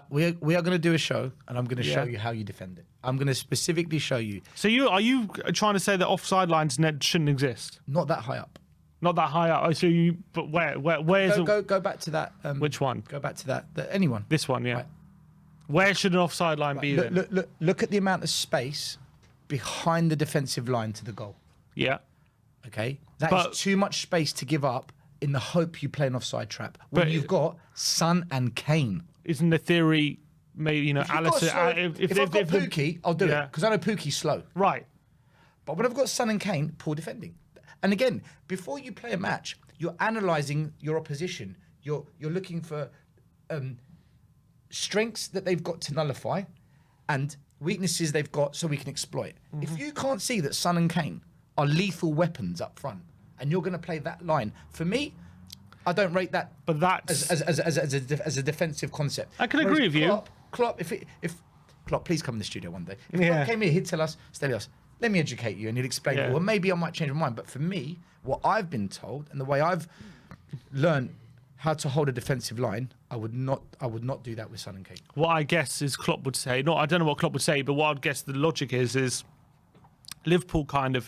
we are going to do a show, and I'm going to show you how you defend it. I'm going to specifically show you. So are you trying to say that offside lines shouldn't exist? Not that high up. Not that high up. Oh, so but where's go back to that? Which one? Go back to that. Anyone? This one, yeah. Right. Where should an offside line be then? Look at the amount of space behind the defensive line to the goal. Yeah. Okay? That is too much space to give up in the hope you play an offside trap. When you've got Son and Kane. Isn't the theory, maybe, you know, Alisson... If I've got Pookie, I'll do it, because I know Pookie's slow. Right. But when I've got Son and Kane, poor defending. And again, before you play a match, you're analysing your opposition. You're looking for strengths that they've got to nullify and weaknesses they've got so we can exploit. Mm-hmm. If you can't see that Son and Kane are lethal weapons up front and you're going to play that line, for me, I don't rate that but that's as a defensive concept. I can agree with you. Klopp, if Klopp, please come in the studio one day. If Klopp came here, he'd tell us, Stelios, let me educate you, and he'd explain it. Well, maybe I might change my mind. But for me, what I've been told and the way I've learned how to hold a defensive line, I would not do that with Son and Kane. What I guess is Klopp would say, I don't know what Klopp would say, but what I'd guess the logic is Liverpool kind of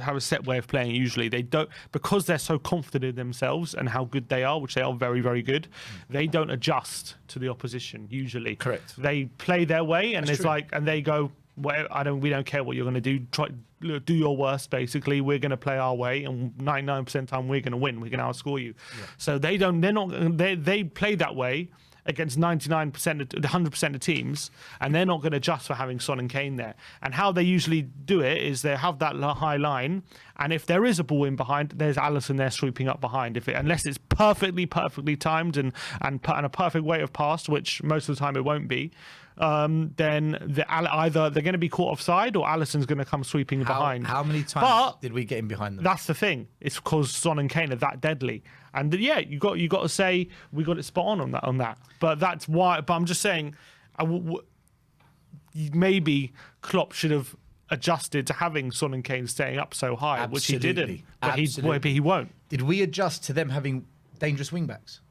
have a set way of playing usually. They don't, because they're so confident in themselves and how good they are, which they are very, very good, they don't adjust to the opposition usually. Correct. They play their way and and they go, well, we don't care what you're going to do. Do your worst, basically. We're going to play our way, and 99% of the time we're going to win. We're going to outscore you. Yeah. So they play that way against 100% of teams, and they're not going to adjust for having Son and Kane there. And how they usually do it is they have that high line, and if there is a ball in behind, there's Alisson there sweeping up behind. Unless it's perfectly timed and a perfect way of pass, which most of the time it won't be, then either they're going to be caught offside or Alisson's going to come sweeping behind. How many times did we get in behind them? That's the thing. It's because Son and Kane are that deadly. And you got to say we got it spot on that. But that's why. But I'm just saying, maybe Klopp should have adjusted to having Son and Kane staying up so high, Absolutely. which he didn't. But he won't. Did we adjust to them having dangerous wing backs?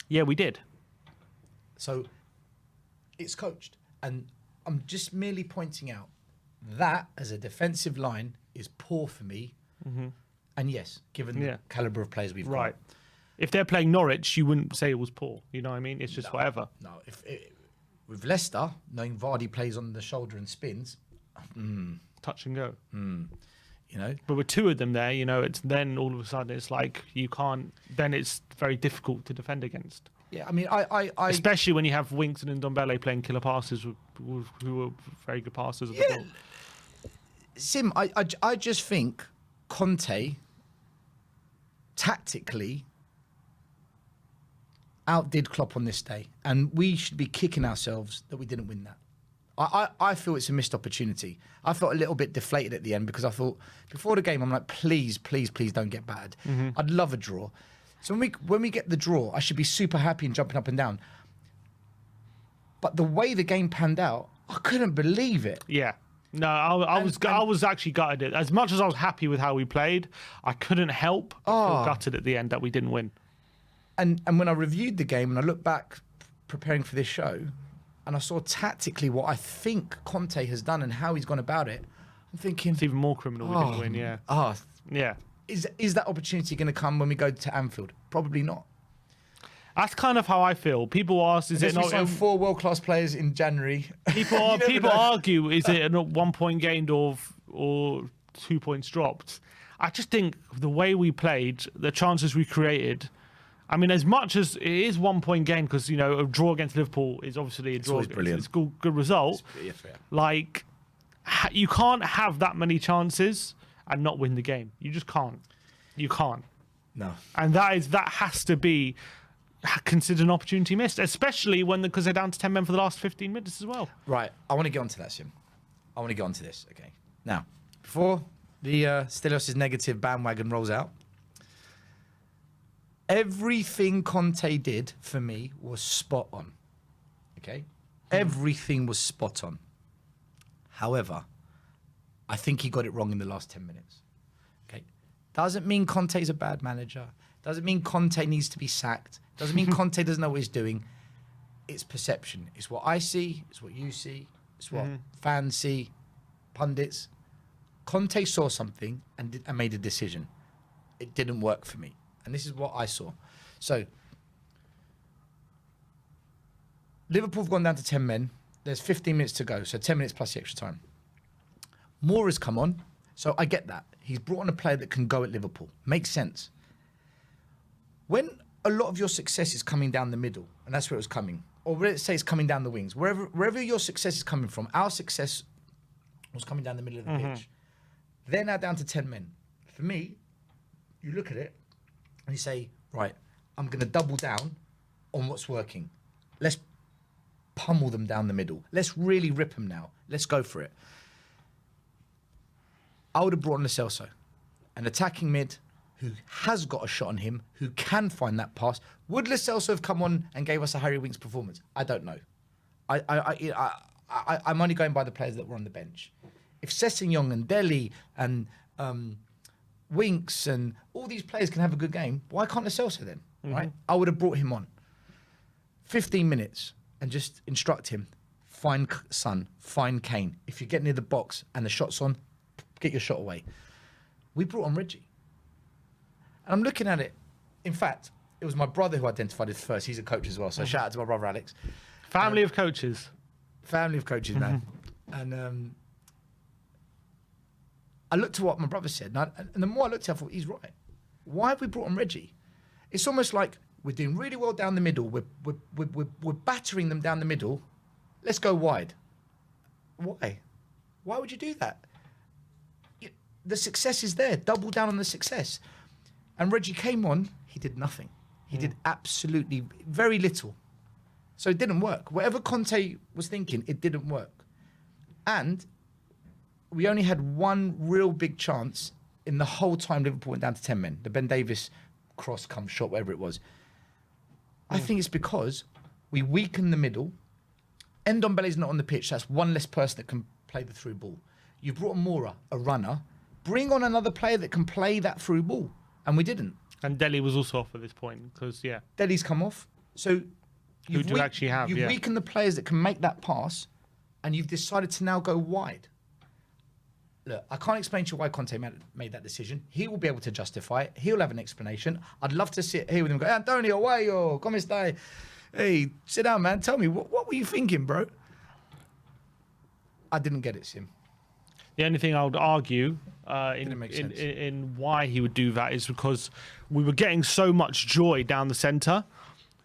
Yeah, we did. So it's coached. And I'm just merely pointing out that as a defensive line is poor for me. Mm-hmm. And yes, given the calibre of players we've Right. got. If they're playing Norwich, you wouldn't say it was poor. You know what I mean? It's just whatever. No, with Leicester, knowing Vardy plays on the shoulder and spins, Touch and go. you know. But with two of them there, you know, it's then all of a sudden it's like you can't. Then it's very difficult to defend against. Yeah, I mean, I Especially when you have Winks and Ndombele playing killer passes who are very good passers of the ball. Sim, I just think Conte tactically outdid Klopp on this day, and we should be kicking ourselves that we didn't win that. I feel it's a missed opportunity. I felt a little bit deflated at the end because I thought before the game I'm like, please don't get battered. I'd love a draw. So when we get the draw, I should be super happy and jumping up and down. But the way the game panned out, I couldn't believe it. Yeah. No, I was actually gutted. As much as I was happy with how we played, I couldn't help but feel gutted at the end that we didn't win. And when I reviewed the game and I look back preparing for this show, and I saw tactically what I think Conte has done and how he's gone about it, I'm thinking It's even more criminal we didn't win, yeah. Yeah. Is that opportunity going to come when we go to Anfield? Probably not. That's kind of how I feel. People ask, is it We not... signed 4 world-class players in January. People argue, is it a 1 point gained or 2 points dropped? I just think the way we played, the chances we created... I mean, as much as it is 1 point gain, because, you know, a draw against Liverpool is obviously a draw. It's brilliant. It's a good result. Fair. Like, you can't have that many chances and not win the game. You just can't. You can't. No. And that has to be considered an opportunity missed, especially because they're down to 10 men for the last 15 minutes as well. Right. I want to get onto that, Sim. I want to get onto this. Okay. Now, before the Stelios' negative bandwagon rolls out, everything Conte did for me was spot on. Okay? Everything was spot on. However, I think he got it wrong in the last 10 minutes. Okay? Doesn't mean Conte's a bad manager. Doesn't mean Conte needs to be sacked. Doesn't mean Conte doesn't know what he's doing. It's perception. It's what I see. It's what you see. It's what fans see. Pundits. Conte saw something and made a decision. It didn't work for me. And this is what I saw. So, Liverpool have gone down to 10 men. There's 15 minutes to go. So 10 minutes plus the extra time. Moore has come on. So I get that. He's brought on a player that can go at Liverpool. Makes sense. When a lot of your success is coming down the middle, and that's where it was coming, or let's say it's coming down the wings, wherever your success is coming from, our success was coming down the middle of the pitch. They're now down to 10 men. For me, you look at it and you say, right, I'm going to double down on what's working. Let's pummel them down the middle. Let's really rip them now. Let's go for it. I would have brought on Lo Celso, an attacking mid who has got a shot on him, who can find that pass. Would Lo Celso have come on and gave us a Harry Winks performance? I don't know. I'm only going by the players that were on the bench. If Sessegnon and Dele and Winks and all these players can have a good game, why can't Lo Celso then? Right? I would have brought him on. 15 minutes and just instruct him. Find Son, find Kane. If you get near the box and the shot's on, get your shot away. We brought on Reggie. And I'm looking at it. In fact, it was my brother who identified it first. He's a coach as well. So shout out to my brother, Alex. Family of coaches. Family of coaches, man. And I looked at what my brother said. And the more I looked at it, I thought, he's right. Why have we brought on Reggie? It's almost like we're doing really well down the middle. We're battering them down the middle. Let's go wide. Why? Why would you do that? The success is there. Double down on the success. And Reggie came on, he did nothing. He did absolutely very little. So it didn't work. Whatever Conte was thinking, it didn't work. And we only had one real big chance in the whole time Liverpool went down to 10 men. The Ben Davies cross come shot, whatever it was. I think it's because we weakened the middle. Ndombele's not on the pitch. That's one less person that can play the through ball. You brought Moura, a runner. Bring on another player that can play that through ball. And we didn't. And Dele was also off at this point because, Dele's come off. So you've weakened the players that can make that pass and you've decided to now go wide. look, I can't explain to you why Conte made that decision. He will be able to justify it. He'll have an explanation. I'd love to sit here with him and go, Antonio, why yo? Come stai? Hey, sit down, man. Tell me, what were you thinking, bro? I didn't get it, Sim. The only thing I would argue in why he would do that is because we were getting so much joy down the centre.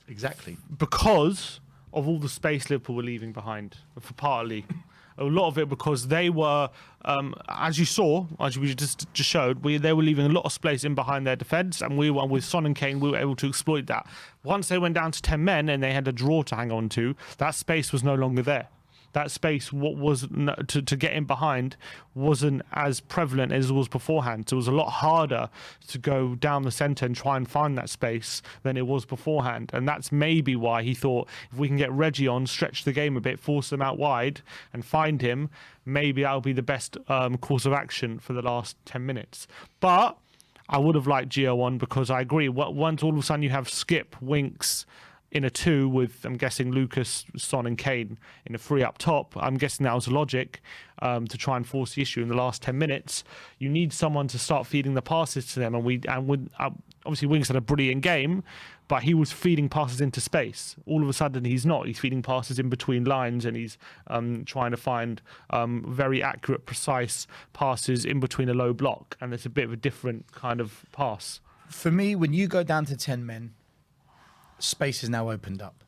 Exactly. Because of all the space Liverpool were leaving behind, for partly. A lot of it because they were, as you saw, as we just showed, they were leaving a lot of space in behind their defence, and we were, with Son and Kane, we were able to exploit that. Once they went down to 10 men and they had a draw to hang on to, that space was no longer there. That space, what was to get in behind, wasn't as prevalent as it was beforehand. So it was a lot harder to go down the centre and try and find that space than it was beforehand. And that's maybe why he thought, if we can get Reggie on, stretch the game a bit, force them out wide and find him, maybe that'll be the best course of action for the last 10 minutes. But I would have liked Gio on, because I agree, once all of a sudden you have Skip, Winks in a 2 with, I'm guessing, Lucas, Son and Kane in a 3 up top, I'm guessing that was logic to try and force the issue in the last 10 minutes. You need someone to start feeding the passes to them, and obviously Winks had a brilliant game, but he was feeding passes into space. All of a sudden he's not. He's feeding passes in between lines, and he's trying to find very accurate, precise passes in between a low block, and it's a bit of a different kind of pass. For me, when you go down to 10 men, space is now opened up.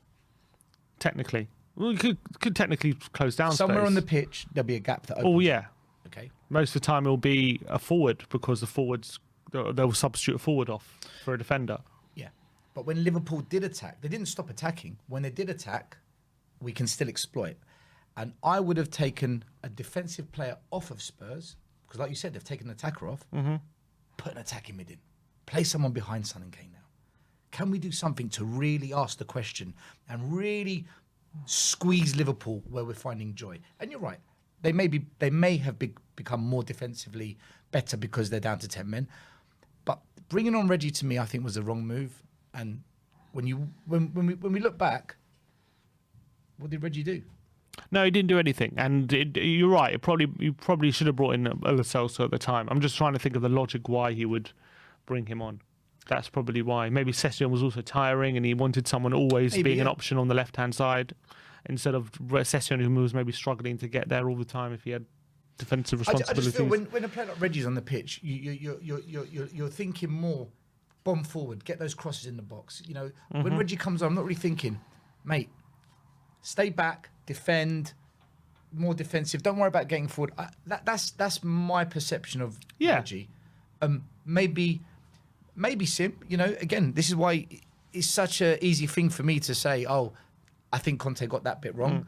Technically. Well, you could technically close down Somewhere space. on the pitch, there'll be a gap that opens. Oh, yeah. Okay. Most of the time it'll be a forward, because the forwards, they'll substitute a forward off for a defender. Yeah. But when Liverpool did attack, they didn't stop attacking. When they did attack, we can still exploit. And I would have taken a defensive player off of Spurs, because like you said, they've taken an attacker off, put an attacking mid in. Play someone behind Son and Kane now. Can we do something to really ask the question and really squeeze Liverpool where we're finding joy? And you're right. They may have become more defensively better because they're down to 10 men. But bringing on Reggie, to me, I think was the wrong move. And when we look back, what did Reggie do? No, he didn't do anything. And you're right. You probably should have brought in Lo Celso at the time. I'm just trying to think of the logic why he would bring him on. That's probably why. Maybe Session was also tiring, and he wanted someone always being an option on the left-hand side, instead of Session, who was maybe struggling to get there all the time if he had defensive responsibilities. I just feel when a player like Reggie's on the pitch, you're thinking more bomb forward, get those crosses in the box. You know, when Reggie comes on, I'm not really thinking, mate, stay back, defend, more defensive. Don't worry about getting forward. That's my perception of Reggie. Maybe Sim, you know, again, this is why it's such an easy thing for me to say, oh, I think Conte got that bit wrong.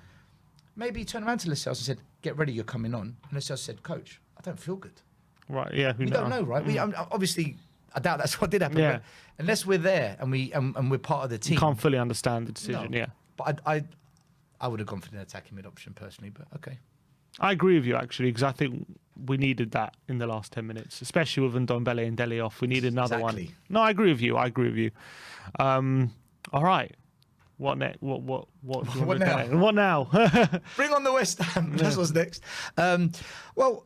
Maybe he turned around to Lo Celso and said, get ready, you're coming on. And Lo Celso said, coach, I don't feel good. Right, yeah. We don't know, right? Obviously, I doubt that's what did happen. Yeah. But unless we're there and we're part of the team. You can't fully understand the decision, yeah. But I would have gone for the attacking mid option personally, but okay. I agree with you, actually, because I think we needed that in the last 10 minutes, especially with Ndombele and Dele off. We needed another one. No, I agree with you. All right. What next? What now? What now? Bring on the West Ham. That's what's next. Well,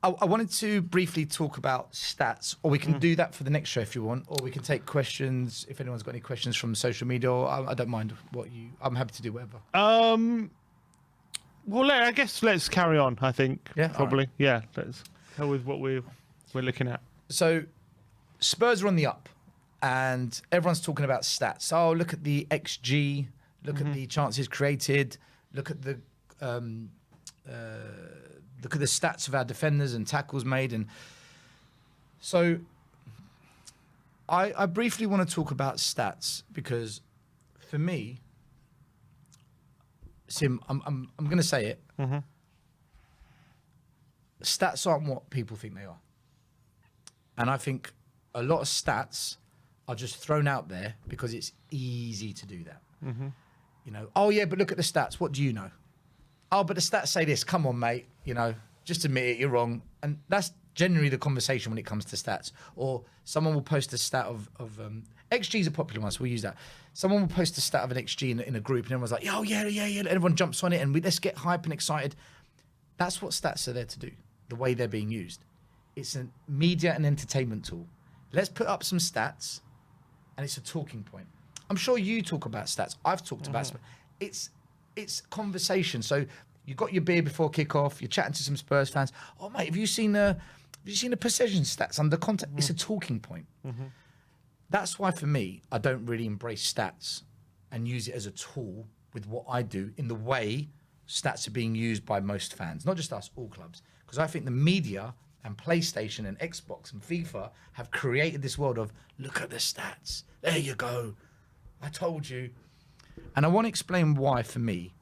I wanted to briefly talk about stats, or we can do that for the next show if you want, or we can take questions if anyone's got any questions from social media. Or I don't mind I'm happy to do whatever. Well, I guess let's carry on. I think probably. Right. Yeah, let's go with what we're looking at. So, Spurs are on the up, and everyone's talking about stats. Oh, look at the XG. Look at the chances created. Look at the stats of our defenders and tackles made. And so, I briefly want to talk about stats because, for me, Sim, I'm going to say it. Stats aren't what people think they are. And I think a lot of stats are just thrown out there because it's easy to do that. You know, oh yeah, but look at the stats. What do you know? Oh, but the stats say this. Come on, mate. You know, just admit it, you're wrong. And that's generally the conversation when it comes to stats. Or someone will post a stat of XG is a popular one, so we'll use that. Someone will post a stat of an XG in a group, and everyone's like, oh, yeah. And everyone jumps on it, and let's get hype and excited. That's what stats are there to do. the way they're being used. It's a media and entertainment tool. Let's put up some stats, and it's a talking point. I'm sure you talk about stats. I've talked about stats. It's conversation. So you got your beer before kickoff. You're chatting to some Spurs fans. Oh mate, have you seen the possession stats under Conte'd? It's a talking point. That's why for me, I don't really embrace stats and use it as a tool with what I do in the way stats are being used by most fans, not just us, all clubs. Because I think the media and PlayStation and Xbox and FIFA have created this world of, look at the stats. There you go. I told you. And I want to explain why, for me,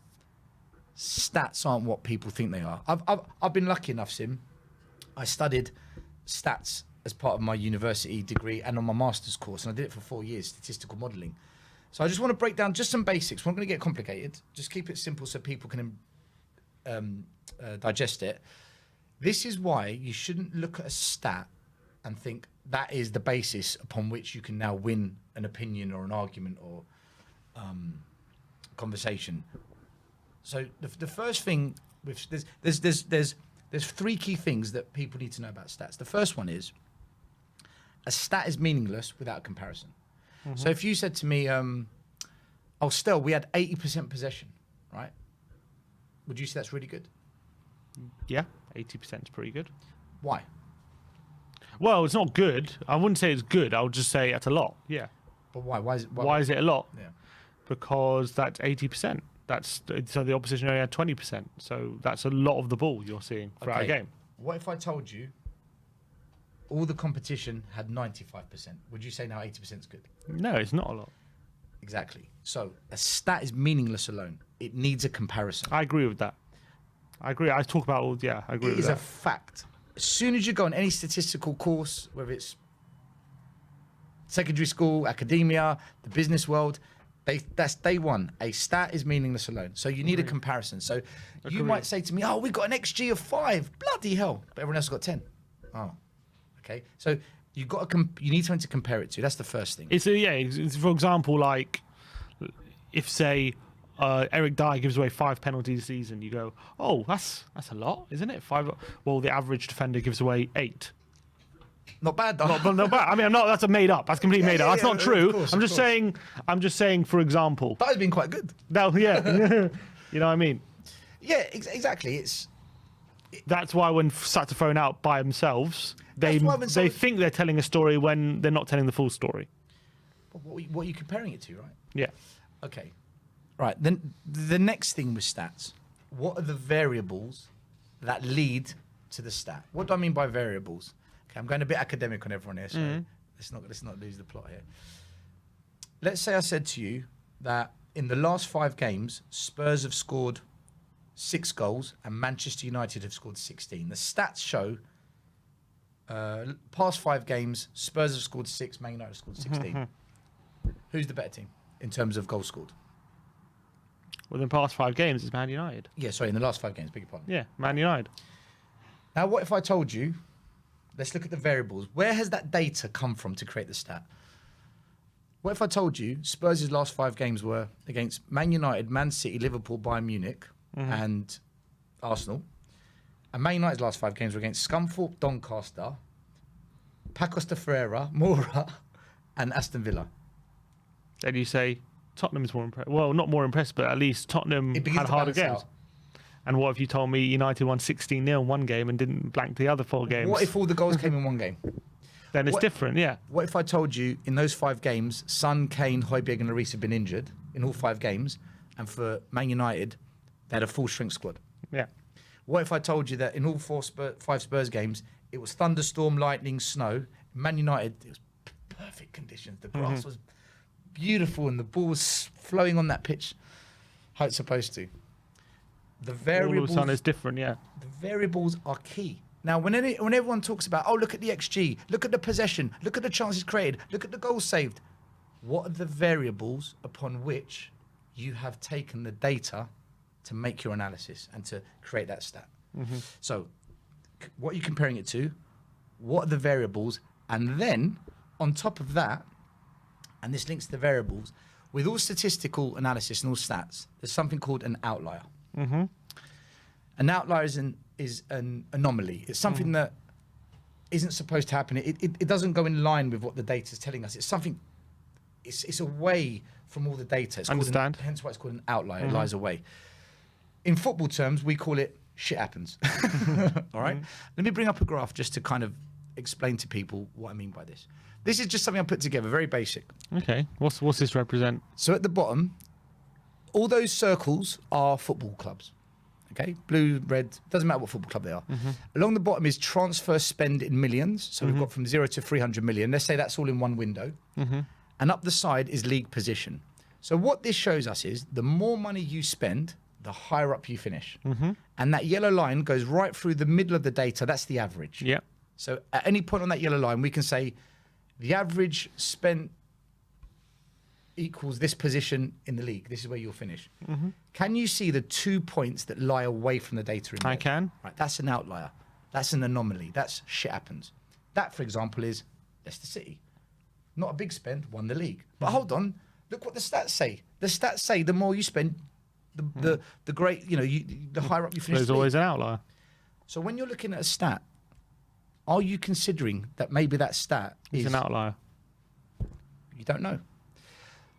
stats aren't what people think they are. I've been lucky enough, Sim. I studied stats as part of my university degree and on my master's course, and I did it for 4 years, statistical modelling. So I just want to break down just some basics. We're not going to get complicated. Just keep it simple so people can digest it. This is why you shouldn't look at a stat and think that is the basis upon which you can now win an opinion or an argument or conversation. So the first thing, there's 3 key things that people need to know about stats. The first one is a stat is meaningless without a comparison. So if you said to me, oh, Stel, we had 80% possession, right? Would you say that's really good? Yeah, 80% is pretty good. Why? Well, it's not good. I wouldn't say it's good. I would just say it's a lot. Yeah. But why? Why is it a lot? Yeah. Because that's 80%. So the opposition only had 20%. So that's a lot of the ball you're seeing throughout a game. What if I told you all the competition had 95%? Would you say now 80% is good? No, it's not a lot. Exactly. So a stat is meaningless alone. It needs a comparison. I agree with that. I agree. I talk about all. Yeah, I agree It with is that. a fact. As soon as you go on any statistical course, whether it's secondary school, academia, the business world, that's day one. A stat is meaningless alone. So you need a comparison. So you might say to me, oh, we've got an XG of 5. Bloody hell. But everyone else has got 10. Oh, okay. So you need something to compare it to. That's the first thing. It's for example, like if say Eric Dyer gives away 5 penalties a season, you go, oh, that's a lot, isn't it? 5. Well, the average defender gives away 8. Not bad though. Not bad. I mean, that's made up. That's completely made up. That's not true. I'm just saying, for example. That has been quite good. No, yeah. You know what I mean? Yeah, exactly. That's why when stats are thrown out by themselves, they think they're telling a story when they're not telling the full story. But what are you comparing it to, right? Yeah. Okay. Right. Then the next thing with stats, what are the variables that lead to the stat? What do I mean by variables? Okay, I'm going a bit academic on everyone here, so let's not lose the plot here. Let's say I said to you that in the last 5 games, Spurs have scored 6 goals and Manchester United have scored 16. The stats show past 5 games, Spurs have scored 6, Man United have scored 16. Who's the better team in terms of goals scored? Within the past 5 games, it's Man United. Yeah, sorry, in the last 5 games, beg your pardon. Yeah, Man United. Now, what if I told you, let's look at the variables. Where has that data come from to create the stat? What if I told you Spurs' last 5 games were against Man United, Man City, Liverpool, Bayern Munich, and Arsenal. And Man United's last 5 games were against Scunthorpe, Doncaster, Pacos de Ferreira, Mora, and Aston Villa. Then you say Tottenham's more impressed. Well, not more impressed, but at least Tottenham had harder games. And what if you told me United won 16-0 in one game and didn't blank the other 4 games? What if all the goals came in one game? Then it's different, yeah. What if I told you in those 5 games, Son, Kane, Højbjerg and Lloris have been injured in all 5 games, and for Man United, they had a full-strength squad? Yeah. What if I told you that in all 5 Spurs games, it was thunderstorm, lightning, snow. Man United, it was perfect conditions. The grass was beautiful and the ball was flowing on that pitch how it's supposed to. The variables, all of a sudden it's different, yeah. The variables are key. Now, when everyone talks about, oh, look at the XG, look at the possession, look at the chances created, look at the goals saved, what are the variables upon which you have taken the data to make your analysis and to create that stat? So, what are you comparing it to? What are the variables? And then, on top of that, and this links to the variables, with all statistical analysis and all stats, there's something called an outlier. An An outlier is an anomaly. It's something that isn't supposed to happen. It doesn't go in line with what the data is telling us. It's something. It's away from all the data. Understand. Hence why it's called an outlier. It lies away. In football terms, we call it shit happens. All right. Let me bring up a graph just to kind of explain to people what I mean by this. This is just something I put together, very basic. Okay. What's this represent? So at the bottom, all those circles are football clubs. Okay, blue, red, doesn't matter what football club they are. Along the bottom is transfer spend in millions. So we've got from 0 to 300 million. Let's say that's all in one window. And up the side is league position. So what this shows us is the more money you spend, the higher up you finish. And that yellow line goes right through the middle of the data. That's the average. Yeah. So at any point on that yellow line, we can say the average spent equals this position in the league. This is where you'll finish. Can you see the 2 points that lie away from the data in red? I can. Right, that's an outlier. That's an anomaly. That's shit happens. That, for example, is Leicester City. Not a big spend, won the league. But hold on, look what the stats say. The stats say the more you spend, the great, the higher up you finish. There's the always league. an outlier. So when you're looking at a stat, are you considering that maybe that stat It's is an outlier. You don't know.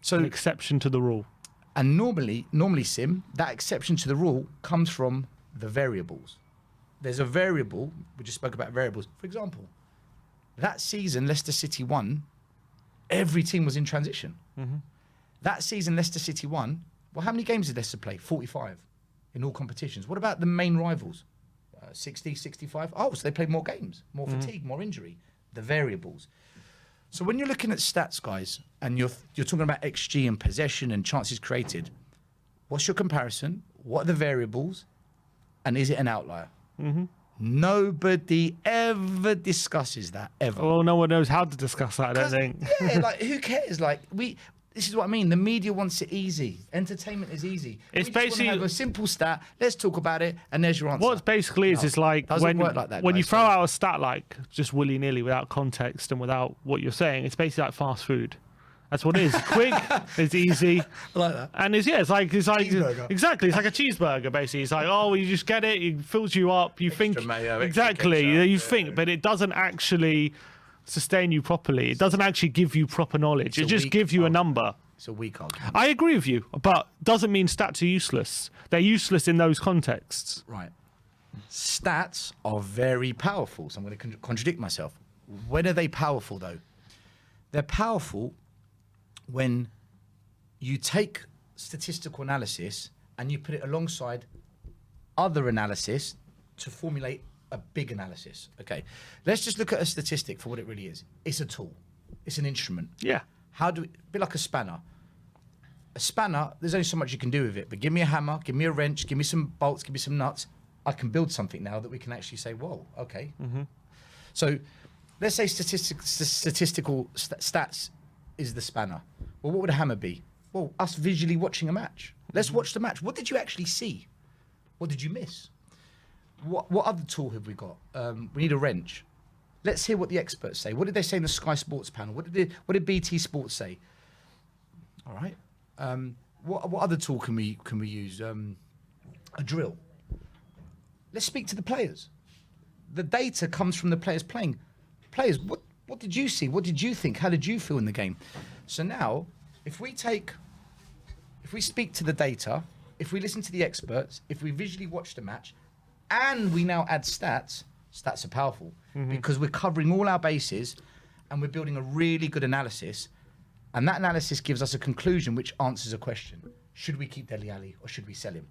So An exception to the rule. and normally, Sim, that exception to the rule comes from the variables. There's a variable. We just spoke about variables. For example, that season Leicester City won. Every team was in transition. That season Leicester City won. Well, how many games did Leicester play? 45 in all competitions. What about the main rivals? 60, 65. Oh, so they played more games, more fatigue, more injury. The variables. So when you're looking at stats, guys, and you're talking about XG and possession and chances created, what's your comparison? What are the variables? And is it an outlier? Nobody ever discusses that, ever. Well, no one knows how to discuss that, I don't 'Cause, think. yeah, like, who cares? Like, this is what I mean. The media wants it easy. Entertainment is easy. It's we just basically- want to have a simple stat. Let's talk about it, and there's your answer. What it basically is like doesn't when, work like that, when you guys, throw sorry. out a stat like just willy-nilly without context and without what you're saying, it's basically like fast food. That's what it is. Quick, it's easy. I like that. And it's like Cheeseburger. exactly. It's like a cheeseburger, basically. It's like, oh, you just get it, it fills you up. You think mayo, extra exactly. ketchup, You think, but it doesn't actually sustain you properly. It doesn't actually give you proper knowledge. It a just weak gives you a argument. number. It's a weak argument. I agree with you, but doesn't mean stats are useless. They're useless in those contexts. Right. Stats are very powerful. So I'm going to contradict myself. When are they powerful, though? They're powerful when you take statistical analysis and you put it alongside other analysis to formulate a big analysis. Okay. Let's just look at a statistic for what it really is. It's a tool. It's an instrument. Yeah. A bit like a spanner. A spanner, there's only so much you can do with it, but give me a hammer, give me a wrench, give me some bolts, give me some nuts. I can build something now that we can actually say, whoa, okay. So let's say statistical stats is the spanner. Well, what would a hammer be? Well, us visually watching a match. Let's watch the match. What did you actually see? What did you miss? What other tool have we got? We need a wrench. Let's hear what the experts say. What did they say in the Sky Sports panel? What did BT Sports say? All right. What other tool can we use? A drill. Let's speak to the players. The data comes from the players playing. Players, what did you see? What did you think? How did you feel in the game? So now, if we speak to the data, if we listen to the experts, if we visually watch the match, and we now add stats are powerful because we're covering all our bases and we're building a really good analysis. And that analysis gives us a conclusion which answers a question. Should we keep Dele Alli or should we sell him?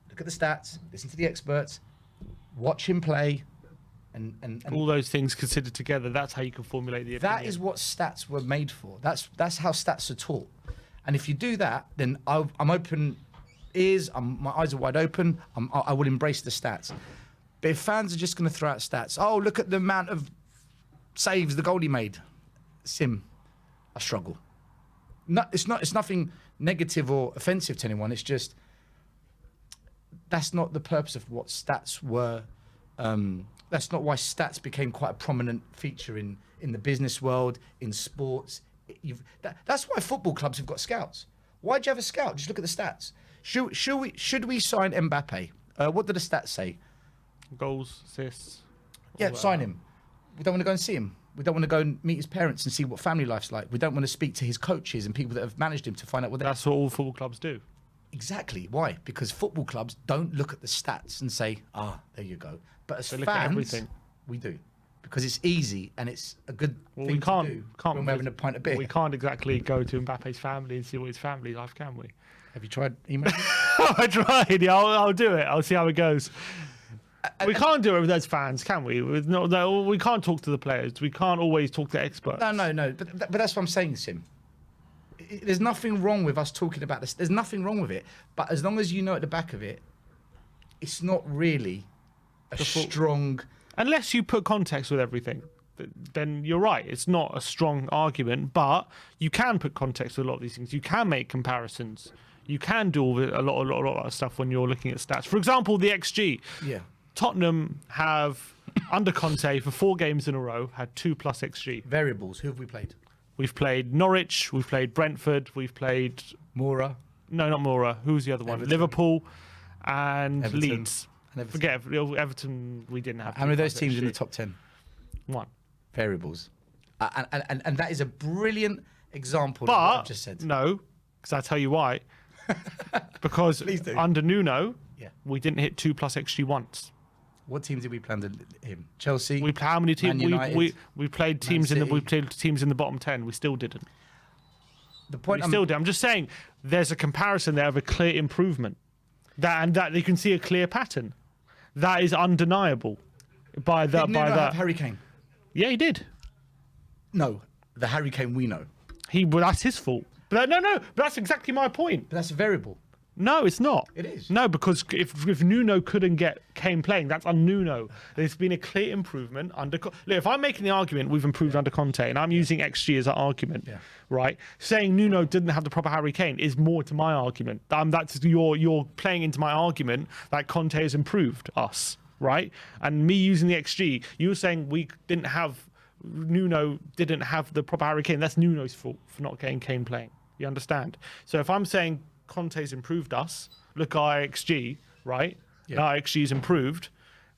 Look at the stats, listen to the experts, watch him play, and All those things considered together, that's how you can formulate the opinion. that is what stats were made for. That's how stats are taught. And if you do that, then I'm open ears, my eyes are wide open, I will embrace the stats. But if fans are just going to throw out stats, oh, look at the amount of saves the goalie made. Sim, I struggle. No, it's nothing negative or offensive to anyone. It's just that's not the purpose of what stats were. That's not why stats became quite a prominent feature in the business world, in sports. That's why football clubs have got scouts. Why do you have a scout? Just look at the stats. Should we sign Mbappe? What did the stats say? Goals, assists. Yeah, sign him. We don't want to go and see him. We don't want to go and meet his parents and see what family life's like. We don't want to speak to his coaches and people that have managed him to find out what That's what all football clubs do. Exactly. Why? Because football clubs don't look at the stats and say, there you go. But as They look at fans, everything. we do. Because it's easy and it's a good thing We can't, to do can't when we're having a pint of beer. We can't exactly go to Mbappe's family and see what his family life, can we? Have you tried emailing? I tried. Yeah, I'll do it. I'll see how it goes. We can't do it with those fans, can we? We can't talk to the players. We can't always talk to experts. No. But that's what I'm saying, Sim. There's nothing wrong with us talking about this. There's nothing wrong with it. But as long as you know at the back of it, it's not really a strong... Unless you put context with everything, then you're right. It's not a strong argument, but you can put context with a lot of these things. You can make comparisons. You can do a lot of stuff when you're looking at stats. For example, the XG. Yeah. Tottenham have, under Conte, for 4 games in a row, had 2+ XG. Variables. Who have we played? We've played Norwich, we've played Brentford, we've played... Mora. No, not Mora. Who's the other one? Everton. Liverpool and Everton. Leeds. And Everton. Forget Everton, we didn't have... How many of those teams XG. in the top 10? 1. Variables. And that is a brilliant example of what I've just said. No, because I'll tell you why. Because Please do. under Nuno, Yeah. we didn't hit 2+ XG once. What teams did we play under him? Chelsea? How many teams? Man United, We played teams Man we City. played teams in the bottom 10. We still didn't. The point We still did. I'm just saying there's a comparison there of a clear improvement. That you can see a clear pattern. That is undeniable. By that. Did By Nuno that. have Harry Kane? Yeah, he did. No, the Harry Kane we know. Well, that's his fault. But no. But that's exactly my point. But that's a variable. No, it's not. It is. No, because if Nuno couldn't get Kane playing, that's on Nuno. There's been a clear improvement under... Look, if I'm making the argument we've improved under Conte, and I'm using XG as an argument, right? Saying Nuno didn't have the proper Harry Kane is more to my argument. That's you're playing into my argument that Conte has improved us, right? And me using the XG, you were saying Nuno didn't have the proper Harry Kane. That's Nuno's fault for not getting Kane playing. You understand? So if I'm saying Conte's improved us, look at our XG, right? Yeah. Our XG's improved.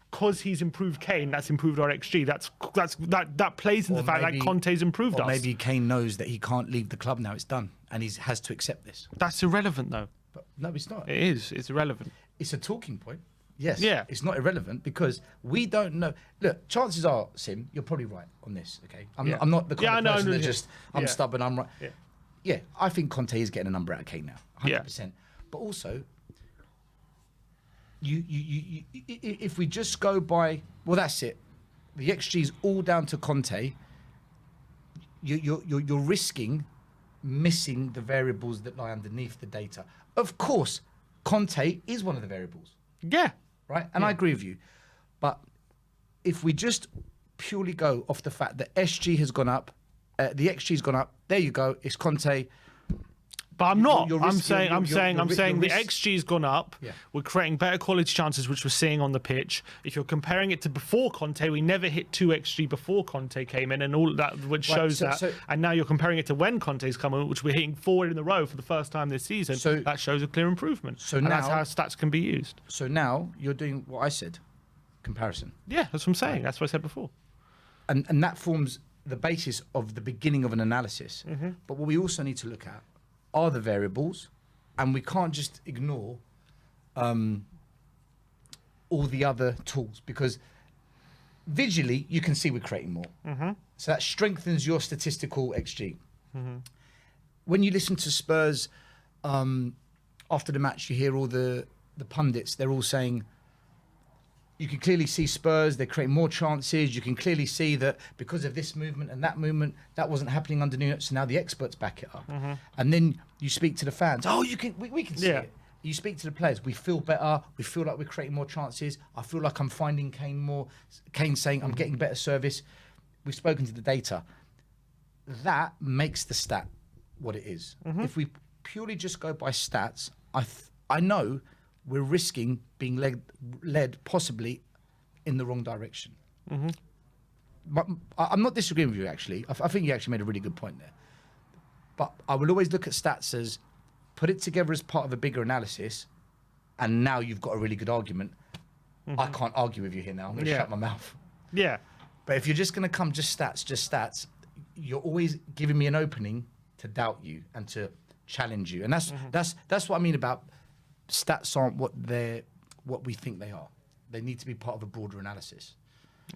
Because he's improved Kane, that's improved our XG. That plays into the fact that Conte's improved us. Or maybe Kane knows that he can't leave the club now. It's done, and he has to accept this. That's irrelevant, though. But no, it's not. It is. It's irrelevant. It's a talking point. Yes. Yeah. It's not irrelevant because we don't know. Look, chances are, Sim, you're probably right on this. Okay. I'm not the kind of person that just I'm stubborn. I'm right. Yeah. I think Conte is getting a number out of Kane now, 100%. But also, you if we just go by, well, that's it. The XG is all down to Conte. You're risking missing the variables that lie underneath the data. Of course, Conte is one of the variables. Yeah. Right? And I agree with you. But if we just purely go off the fact that SG has gone up, the XG has gone up, there you go, it's Conte. But I'm not. You're I'm risk- saying the risk- XG's gone up. Yeah. We're creating better quality chances, which we're seeing on the pitch. If you're comparing it to before Conte, we never hit 2 XG before Conte came in, and all that, which shows that. And now you're comparing it to when Conte's come in, which we're hitting 4 in a row for the first time this season. So that shows a clear improvement. So and now, that's how stats can be used. So now you're doing what I said, comparison. Yeah, that's what I'm saying. That's what I said before. And that forms the basis of the beginning of an analysis. Mm-hmm. But what we also need to look at are the variables, and we can't just ignore all the other tools, because visually you can see we're creating more. Mm-hmm. So that strengthens your statistical XG. Mm-hmm. When you listen to Spurs after the match, you hear all the pundits, they're all saying, you can clearly see Spurs, they're creating more chances. You can clearly see that because of this movement and that movement, that wasn't happening under Nuno. So now the experts back it up. Mm-hmm. And then you speak to the fans. Oh, we can see Yeah. it. You speak to the players. We feel better. We feel like we're creating more chances. I feel like I'm finding Kane more. Kane saying I'm getting better service. We've spoken to the data. That makes the stat what it is. Mm-hmm. If we purely just go by stats, I know we're risking being led possibly in the wrong direction. Mm-hmm. But I'm not disagreeing with you, actually. I think you actually made a really good point there. But I will always look at stats as put it together as part of a bigger analysis, and now you've got a really good argument, I can't argue with you here now. I'm going to shut my mouth. Yeah. But if you're just going to come just stats, you're always giving me an opening to doubt you and to challenge you. And that's what I mean about stats aren't what we think they are. They need to be part of a broader analysis.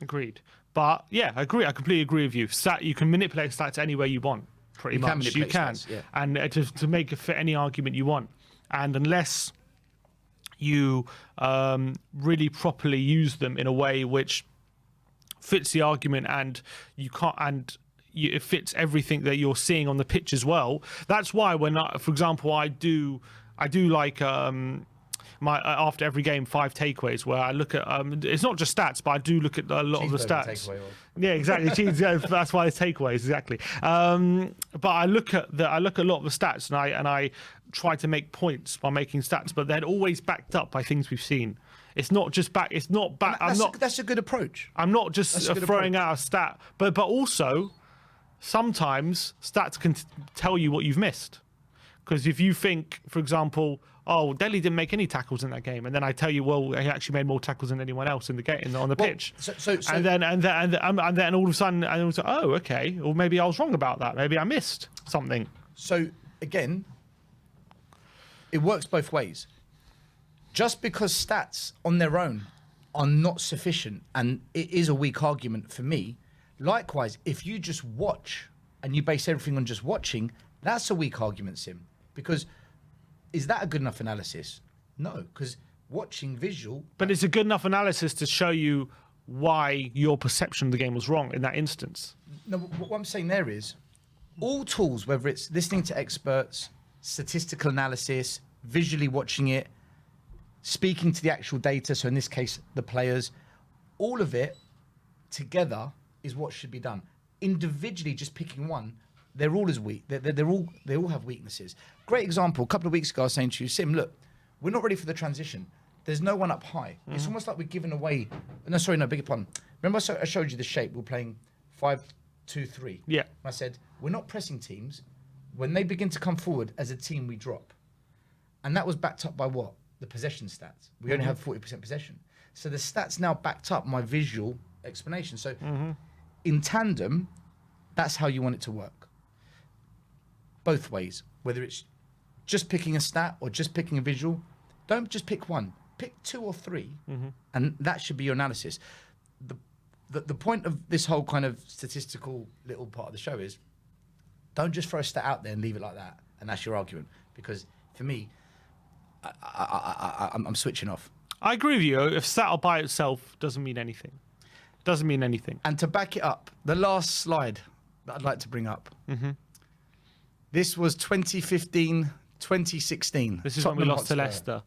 Agreed. But yeah, I agree. I completely agree with you. You can manipulate stats any way you want, pretty much. You can. Stats, yeah. And to make it fit any argument you want. And unless you really properly use them in a way which fits the argument and you can't, and it fits everything that you're seeing on the pitch as well. That's why when, for example, I do like my after every game 5 takeaways where I look at it's not just stats, but I do look at a lot of the stats. Yeah, exactly. That's why it's takeaways, exactly. But I look at a lot of the stats and I try to make points by making stats, but they're always backed up by things we've seen. It's not just back. It's not back. That's a good approach. I'm not just throwing out a stat, but also sometimes stats can tell you what you've missed. Because if you think, for example, oh, Dele didn't make any tackles in that game, and then I tell you, well, he actually made more tackles than anyone else in the game on the pitch. And then all of a sudden, oh, okay, or maybe I was wrong about that. Maybe I missed something. So again, it works both ways. Just because stats on their own are not sufficient, and it is a weak argument for me, likewise, if you just watch and you base everything on just watching, that's a weak argument, Sim. Because is that a good enough analysis? No, because watching visual... But it's a good enough analysis to show you why your perception of the game was wrong in that instance. No, what I'm saying there is, all tools, whether it's listening to experts, statistical analysis, visually watching it, speaking to the actual data, so in this case, the players, all of it together is what should be done. Individually, just picking one, they're all as weak. They all have weaknesses. Great example. A couple of weeks ago, I was saying to you, Sim, look, we're not ready for the transition. There's no one up high. It's almost like we're giving away. No, sorry, no, beg your pardon. Remember, I showed you the shape. We're playing 5-2-3. Yeah. I said we're not pressing teams. When they begin to come forward as a team, we drop, and that was backed up by what? The possession stats. We only have 40% possession. So the stats now backed up my visual explanation. So in tandem, that's how you want it to work. Both ways, whether it's just picking a stat or just picking a visual, don't just pick one. Pick 2 or 3, and that should be your analysis. The point of this whole kind of statistical little part of the show is don't just throw a stat out there and leave it like that, and that's your argument. Because for me, I'm switching off. I agree with you. If stat by itself doesn't mean anything. Doesn't mean anything. And to back it up, the last slide that I'd like to bring up. This was 2015, 2016. This is when we lost to Leicester.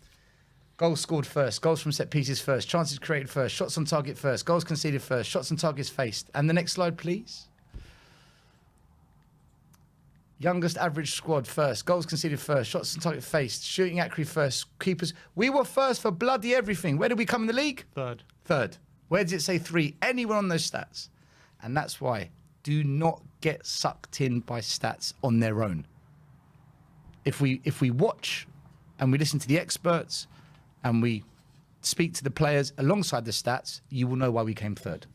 Goals scored first, goals from set pieces first, chances created first, shots on target first, goals conceded first, shots on targets faced. And the next slide, please. Youngest average squad first, goals conceded first, shots on target faced, shooting accuracy first, keepers. We were first for bloody everything. Where did we come in the league? Third. Where does it say 3? Anywhere on those stats. And that's why. Do not get sucked in by stats on their own. If we watch and we listen to the experts and we speak to the players alongside the stats, you will know why we came third.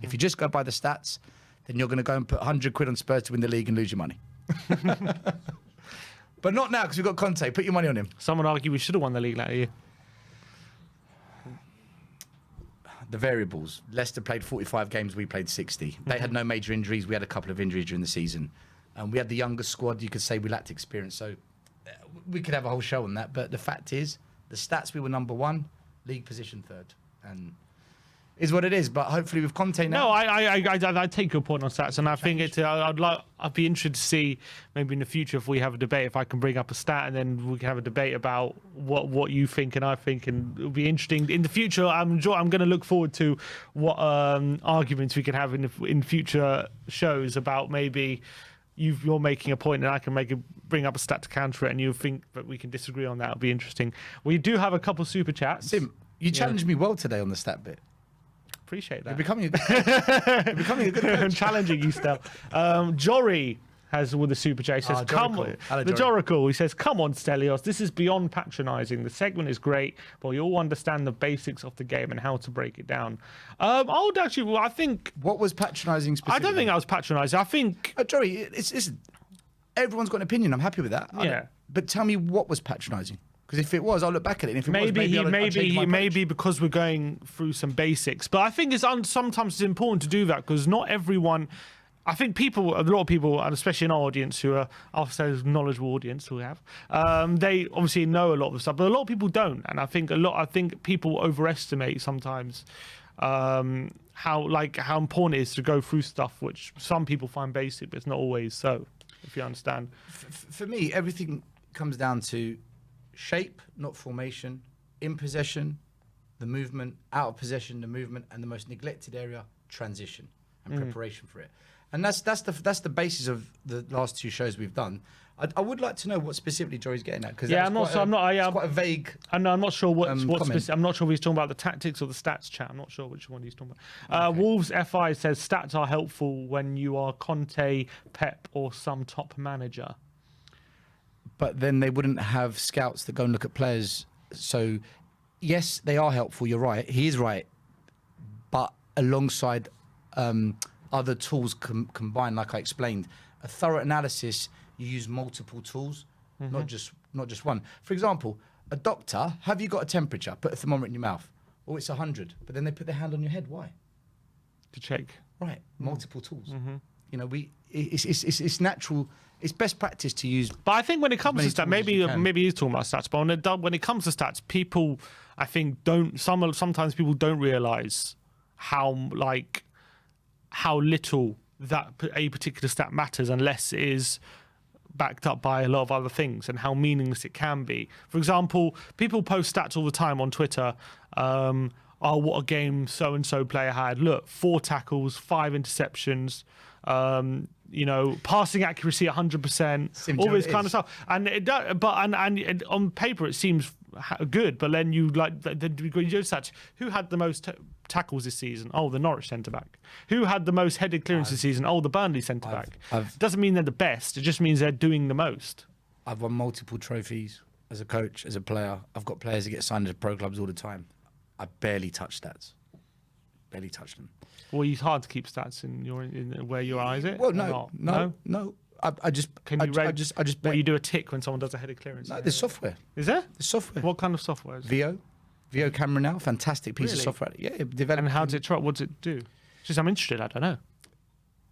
If you just go by the stats, then you're going to go and put 100 quid on Spurs to win the league and lose your money. But not now, because we've got Conte. Put your money on him. Someone argue we should have won the league that year. The variables. Leicester played 45 games, we played 60. They had no major injuries. We had a couple of injuries during the season. And we had the youngest squad. You could say we lacked experience. So we could have a whole show on that. But the fact is, the stats, we were number 1, league position 3rd. And is what it is. But hopefully with Conte now... No, I take your point on stats. And I think I'd be interested to see maybe in the future if we have a debate, if I can bring up a stat and then we can have a debate about what you think and I think. And it'll be interesting. In the future, I'm going to look forward to what arguments we can have in future shows about maybe... You're making a point and I can bring up a stat to counter it and you think that we can disagree on that. It'll be interesting. We do have a couple super chats. Sim, you challenged me well today on the stat bit. Appreciate that. You're becoming a good coach. I'm challenging you still. Jory has with the Super J says, "Come on, Hello, the Joracle." He says, "Come on, Stelios. This is beyond patronising. The segment is great, but you all understand the basics of the game and how to break it down." I would actually. Well, I think. What was patronising specifically? I don't think I was patronising. I think. Joey, it's everyone's got an opinion. I'm happy with that. Yeah. But tell me what was patronising. Because if it was, I'll look back at it. And if it was, maybe because we're going through some basics. But I think sometimes it's important to do that because not everyone. I think a lot of people, and especially in our audience, who are, I'll say, knowledgeable audience who we have, they obviously know a lot of the stuff, but a lot of people don't. And I think people overestimate sometimes how important it is to go through stuff which some people find basic, but it's not always so. If you understand. For me, everything comes down to shape, not formation, in possession, the movement, out of possession, the movement, and the most neglected area, transition and preparation for it. And that's the basis of the last two shows we've done. I would like to know what specifically Joey's getting at because I'm quite a vague. I'm not sure what's comment. I'm not sure if he's talking about the tactics or the stats chat. I'm not sure which one he's talking about. Okay. Wolves FI says stats are helpful when you are Conte, Pep, or some top manager. But then they wouldn't have scouts that go and look at players. So, yes, they are helpful. You're right. He is right. But alongside other tools combined, like I explained, a thorough analysis, you use multiple tools, not just one. For example, a doctor, have you got a temperature? Put a thermometer in your mouth. Oh, it's 100. But then they put their hand on your head. Why? To check. Right. Multiple tools. You know, it's natural. It's best practice to use. But I think when it comes to stats, maybe he's talking about stats. But when it comes to stats, people, I think, sometimes people don't realise how little that a particular stat matters unless it is backed up by a lot of other things and how meaningless it can be. For example, people post stats all the time on Twitter. What a game so-and-so player had. Look, 4 tackles, 5 interceptions, passing accuracy 100%, all this kind of stuff. And and on paper it seems good, but then you stats. Who had the most tackles this season? Oh, the Norwich centre-back. Who had the most headed clearance this season? Oh, the Burnley centre-back. Doesn't mean they're the best. It just means they're doing the most. I've won multiple trophies as a coach, as a player. I've got players that get signed to pro clubs all the time. I barely touch stats. Barely touch them. Well, it's hard to keep stats in where your eyes it. Well, no. I just What, you do a tick when someone does a headed clearance? No, there's software. Is there? There's software. What kind of software is it? VO camera now, fantastic piece of software. Yeah, developed. And how does it try? What does it do? Just I'm interested. I don't know.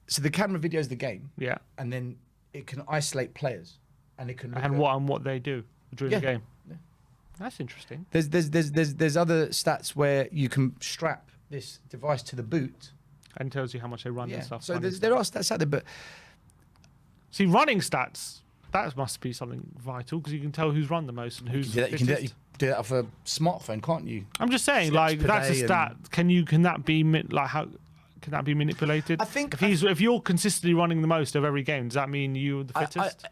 So the camera videos the game. Yeah. And then it can isolate players, and it can. What they do during the game. Yeah. That's interesting. There's other stats where you can strap this device to the boot and tells you how much they run and stuff. So there are stats out there, but see, running stats, that must be something vital because you can tell who's run the most and who's. You can do that off a smartphone, can't you? I'm just saying, that's a stat. Can that be can that be manipulated? I think if you're consistently running the most of every game, does that mean you're the fittest?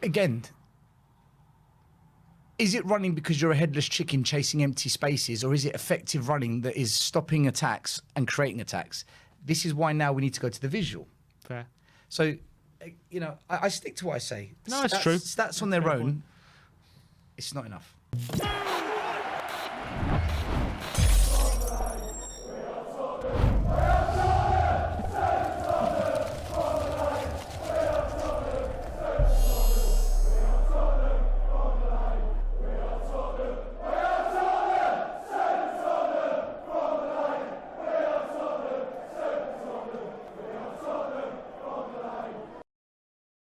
Again, is it running because you're a headless chicken chasing empty spaces, or is it effective running that is stopping attacks and creating attacks? This is why now we need to go to the visual. Fair. So, I stick to what I say. No, it's true. Stats on their own, it's not enough.